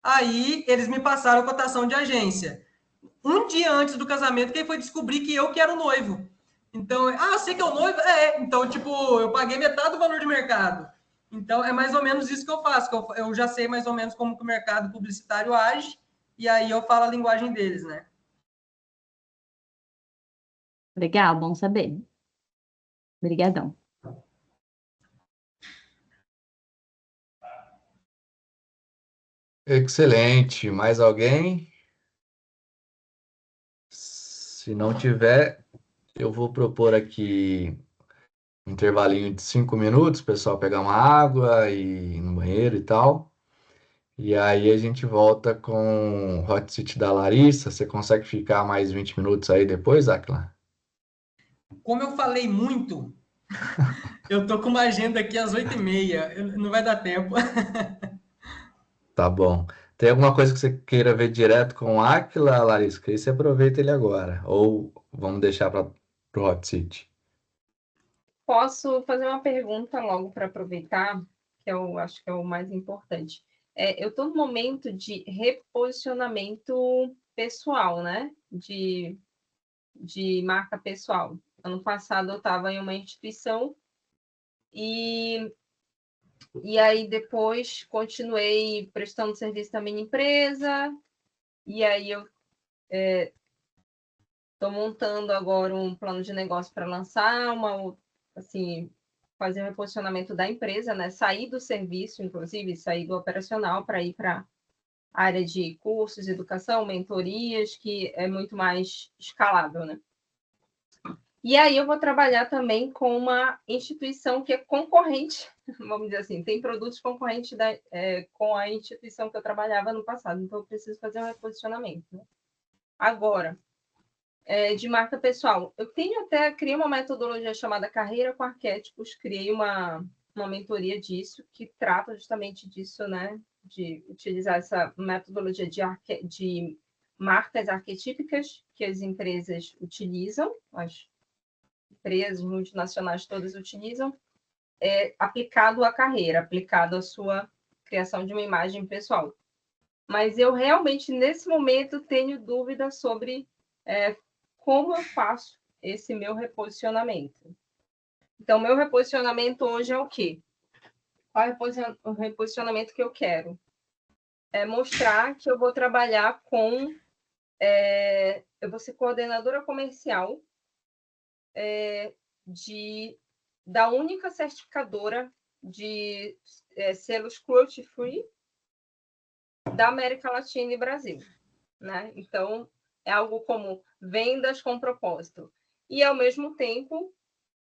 Aí, eles me passaram a cotação de agência. Um dia antes do casamento, quem foi descobrir que eu que era o noivo. Então, você que é o noivo? Então, tipo, eu paguei metade do valor de mercado. Então, é mais ou menos isso que eu faço, que eu já sei mais ou menos como que o mercado publicitário age, e aí eu falo a linguagem deles, né? Legal, bom saber. Obrigadão. Excelente. Mais alguém? Se não tiver, eu vou propor aqui um intervalinho de 5 minutos, o pessoal pegar uma água e ir no banheiro e tal. E aí a gente volta com o Hot Seat da Larissa. Você consegue ficar mais 20 minutos aí depois, Akla? Como eu falei muito, eu tô com uma agenda aqui às 8h30, não vai dar tempo. Tá bom. Tem alguma coisa que você queira ver direto com o Akla, Larissa? Que aí você aproveita ele agora. Ou vamos deixar para o Hot Seat? Posso fazer uma pergunta logo para aproveitar, que eu acho que é o mais importante. Eu estou no momento de reposicionamento pessoal, né? De marca pessoal. Ano passado eu estava em uma instituição e aí depois continuei prestando serviço na minha empresa, e aí eu estou montando agora um plano de negócio para lançar fazer um reposicionamento da empresa, né? Sair do serviço, inclusive, sair do operacional para ir para a área de cursos, educação, mentorias, que é muito mais escalável, né? E aí eu vou trabalhar também com uma instituição que é concorrente, vamos dizer assim, tem produtos concorrentes com a instituição que eu trabalhava no passado, então eu preciso fazer um reposicionamento, né? Agora, de marca pessoal, eu criei uma metodologia chamada Carreira com Arquétipos, criei uma mentoria disso, que trata justamente disso, né? De utilizar essa metodologia de marcas arquetípicas que as empresas utilizam, as empresas multinacionais todas utilizam, aplicado à carreira, aplicado à sua criação de uma imagem pessoal. Mas eu realmente, nesse momento, tenho dúvida sobre como eu faço esse meu reposicionamento. Então, meu reposicionamento hoje é o quê? Qual é o reposicionamento que eu quero? É mostrar que eu vou trabalhar com... eu vou ser coordenadora comercial da única certificadora de selos cruelty free da América Latina e Brasil. né? Então, é algo como vendas com propósito. E, ao mesmo tempo,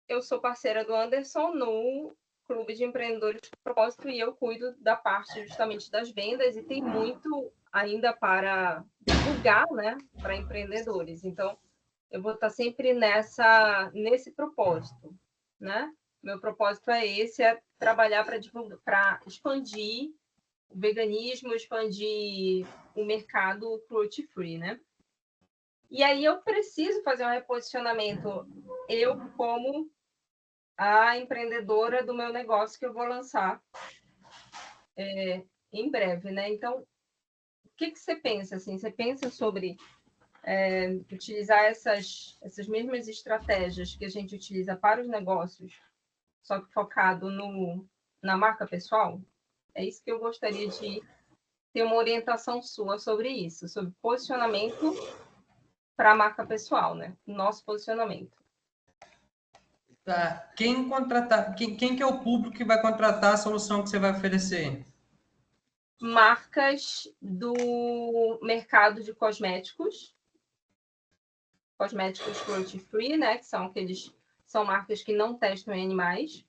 eu sou parceira do Anderson no Clube de Empreendedores com Propósito e eu cuido da parte justamente das vendas e tem muito ainda para divulgar, né, para empreendedores. Então, eu vou estar sempre nesse propósito, né? Meu propósito é esse, é trabalhar para expandir o veganismo, expandir o mercado cruelty-free, né? E aí eu preciso fazer um reposicionamento, eu como a empreendedora do meu negócio que eu vou lançar em breve, né? Então, o que você pensa, assim? Você pensa sobre utilizar essas mesmas estratégias que a gente utiliza para os negócios, só que focado na marca pessoal? É isso que eu gostaria de ter uma orientação sua sobre isso, sobre posicionamento para a marca pessoal, né? Nosso posicionamento. Tá. Quem contratar, quem que é o público que vai contratar a solução que você vai oferecer? Marcas do mercado de cosméticos cruelty-free, né? Que são marcas que não testam em animais.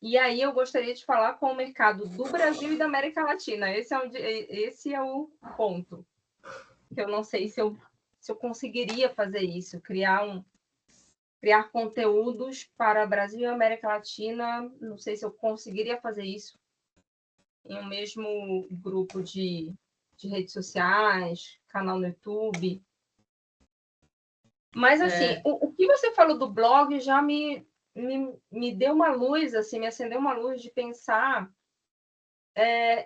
E aí eu gostaria de falar com o mercado do Brasil e da América Latina. Esse é o ponto. Que eu não sei se eu conseguiria fazer isso, criar conteúdos para Brasil e América Latina. Não sei se eu conseguiria fazer isso em um mesmo grupo de redes sociais, canal no YouTube. Mas, assim, o que você falou do blog já me deu uma luz, assim, me acendeu uma luz de pensar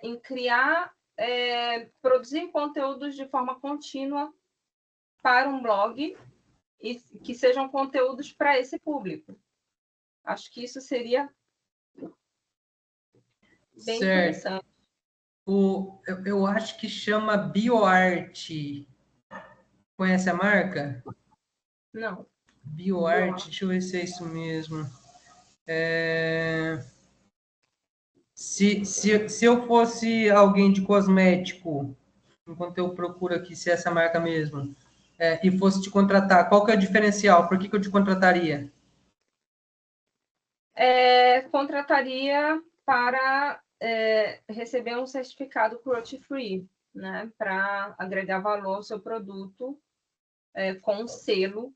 em criar, produzir conteúdos de forma contínua para um blog e que sejam conteúdos para esse público. Acho que isso seria bem interessante. Eu acho que chama BioArt. Conhece a marca? Não. BioArt, deixa eu ver se é isso mesmo. Se eu fosse alguém de cosmético, enquanto eu procuro aqui se é essa marca mesmo, e fosse te contratar, qual que é o diferencial? Por que eu te contrataria? Contrataria para receber um certificado cruelty-free, né? Para agregar valor ao seu produto com um selo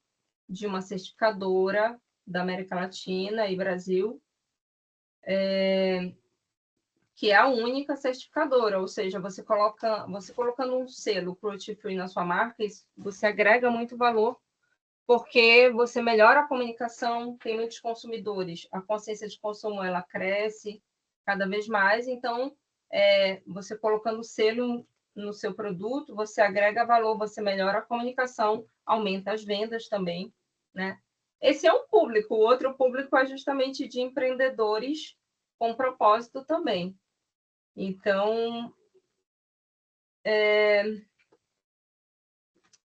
de uma certificadora da América Latina e Brasil, que é a única certificadora, ou seja, você colocando um selo cruelty-free na sua marca, você agrega muito valor, porque você melhora a comunicação, tem muitos consumidores, a consciência de consumo ela cresce cada vez mais, então você colocando o selo no seu produto, você agrega valor, você melhora a comunicação, aumenta as vendas também, né? Esse é um público, o outro público é justamente de empreendedores com propósito também. Então,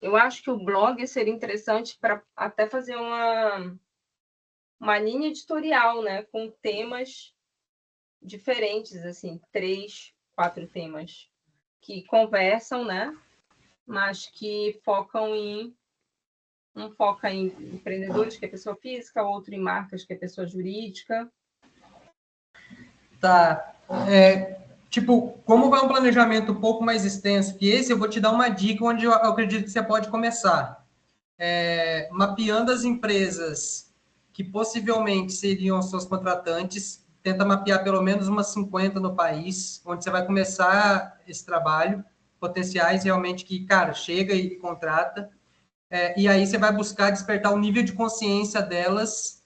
eu acho que o blog seria interessante para até fazer uma linha editorial, né, com temas diferentes, assim, 3, 4 temas que conversam, né, mas que focam um foca em empreendedores, que é pessoa física, outro em marcas, que é pessoa jurídica. Tá. Como vai um planejamento um pouco mais extenso que esse, eu vou te dar uma dica onde eu acredito que você pode começar. Mapeando as empresas que possivelmente seriam suas contratantes, tenta mapear pelo menos umas 50 no país, onde você vai começar esse trabalho, potenciais realmente que, cara, chega e contrata, e aí você vai buscar despertar o nível de consciência delas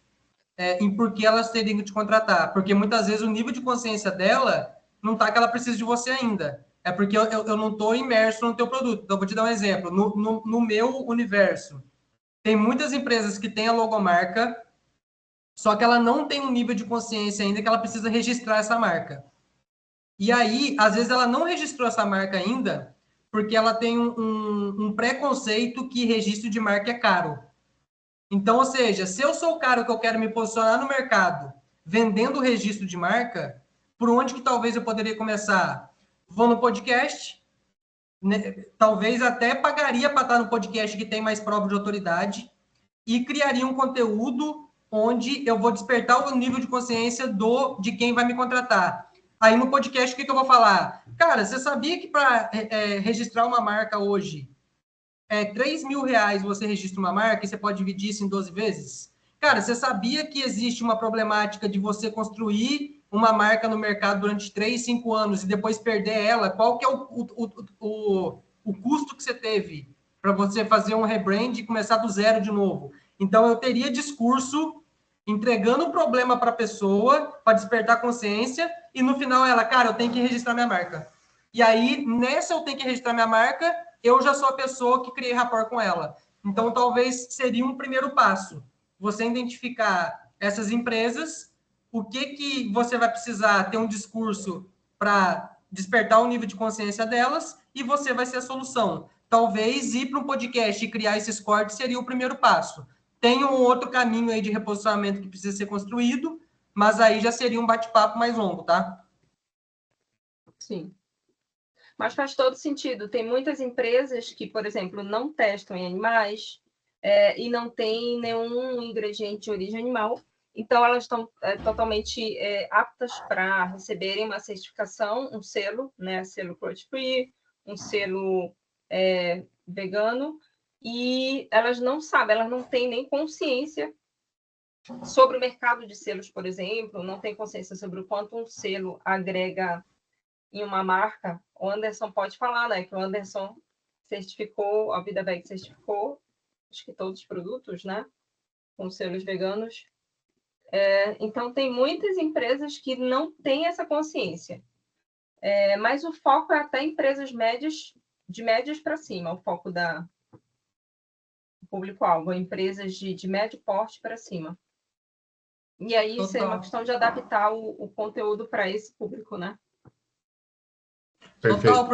em por que elas teriam que te contratar, porque muitas vezes o nível de consciência dela não está que ela precisa de você ainda, é porque eu não estou imerso no teu produto. Então, vou te dar um exemplo. No meu universo, tem muitas empresas que têm a logomarca, só que ela não tem um nível de consciência ainda que ela precisa registrar essa marca. E aí, às vezes, ela não registrou essa marca ainda porque ela tem um preconceito que registro de marca é caro. Então, ou seja, se eu sou o cara que eu quero me posicionar no mercado vendendo o registro de marca, por onde que talvez eu poderia começar? vou no podcast, né, talvez até pagaria para estar no podcast que tem mais prova de autoridade e criaria um conteúdo onde eu vou despertar o nível de consciência de quem vai me contratar. Aí no podcast, o que eu vou falar? Cara, você sabia que para registrar uma marca hoje R$3.000 você registra uma marca e você pode dividir isso em 12 vezes? Cara, você sabia que existe uma problemática de você construir uma marca no mercado durante 3, 5 anos e depois perder ela? Qual que é o custo que você teve para você fazer um rebrand e começar do zero de novo? Então, eu teria discurso entregando um problema para a pessoa, para despertar consciência, e no final ela, cara, eu tenho que registrar minha marca. E aí, nessa eu tenho que registrar minha marca, eu já sou a pessoa que criei rapport com ela. Então, talvez seria um primeiro passo. Você identificar essas empresas, o que você vai precisar ter um discurso para despertar o nível de consciência delas, e você vai ser a solução. Talvez ir para um podcast e criar esses cortes seria o primeiro passo. Tem um outro caminho aí de reposicionamento que precisa ser construído, mas aí já seria um bate-papo mais longo, tá? Sim. Mas faz todo sentido. Tem muitas empresas que, por exemplo, não testam em animais e não tem nenhum ingrediente de origem animal. Então, elas estão totalmente aptas para receberem uma certificação, um selo, né? Selo cruelty-free, um selo vegano. E elas não sabem, elas não têm nem consciência sobre o mercado de selos, por exemplo, não tem consciência sobre o quanto um selo agrega em uma marca. O Anderson pode falar, né? Que o Anderson certificou, a Vida Veg certificou, acho que todos os produtos, né? Com selos veganos. Então, tem muitas empresas que não têm essa consciência. Mas o foco é até empresas médias, de médias para cima, o foco da público-alvo, empresas de médio porte para cima. E aí, isso é uma questão de adaptar o conteúdo para esse público, né? Perfeito. Total,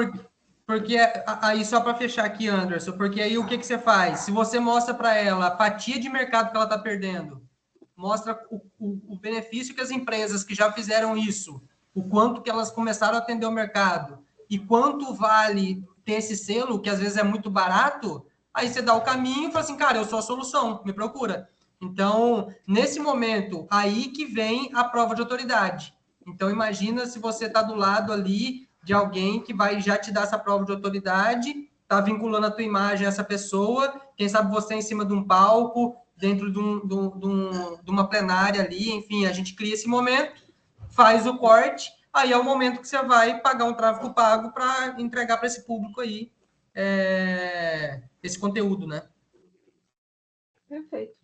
porque aí só para fechar aqui, Anderson, porque aí o que você faz? Se você mostra para ela a fatia de mercado que ela está perdendo, mostra o benefício que as empresas que já fizeram isso, o quanto que elas começaram a atender o mercado e quanto vale ter esse selo, que às vezes é muito barato, aí você dá o caminho e fala assim, cara, eu sou a solução, me procura. Então, nesse momento, aí que vem a prova de autoridade. Então, imagina se você está do lado ali de alguém que vai já te dar essa prova de autoridade, está vinculando a tua imagem a essa pessoa, quem sabe você em cima de um palco, dentro de uma plenária ali, enfim, a gente cria esse momento, faz o corte, aí é o momento que você vai pagar um tráfego pago para entregar para esse público aí esse conteúdo, né? Perfeito.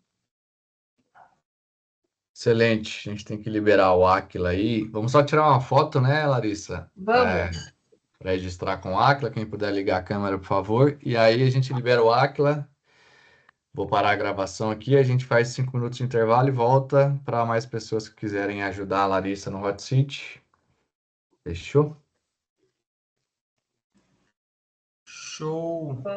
Excelente. A gente tem que liberar o Aquila aí. Vamos só tirar uma foto, né, Larissa? Vamos. Para registrar com o Aquila. Quem puder ligar a câmera, por favor. E aí a gente libera o Aquila. Vou parar a gravação aqui. A gente faz 5 minutos de intervalo e volta para mais pessoas que quiserem ajudar a Larissa no Hot Seat. Fechou? Show!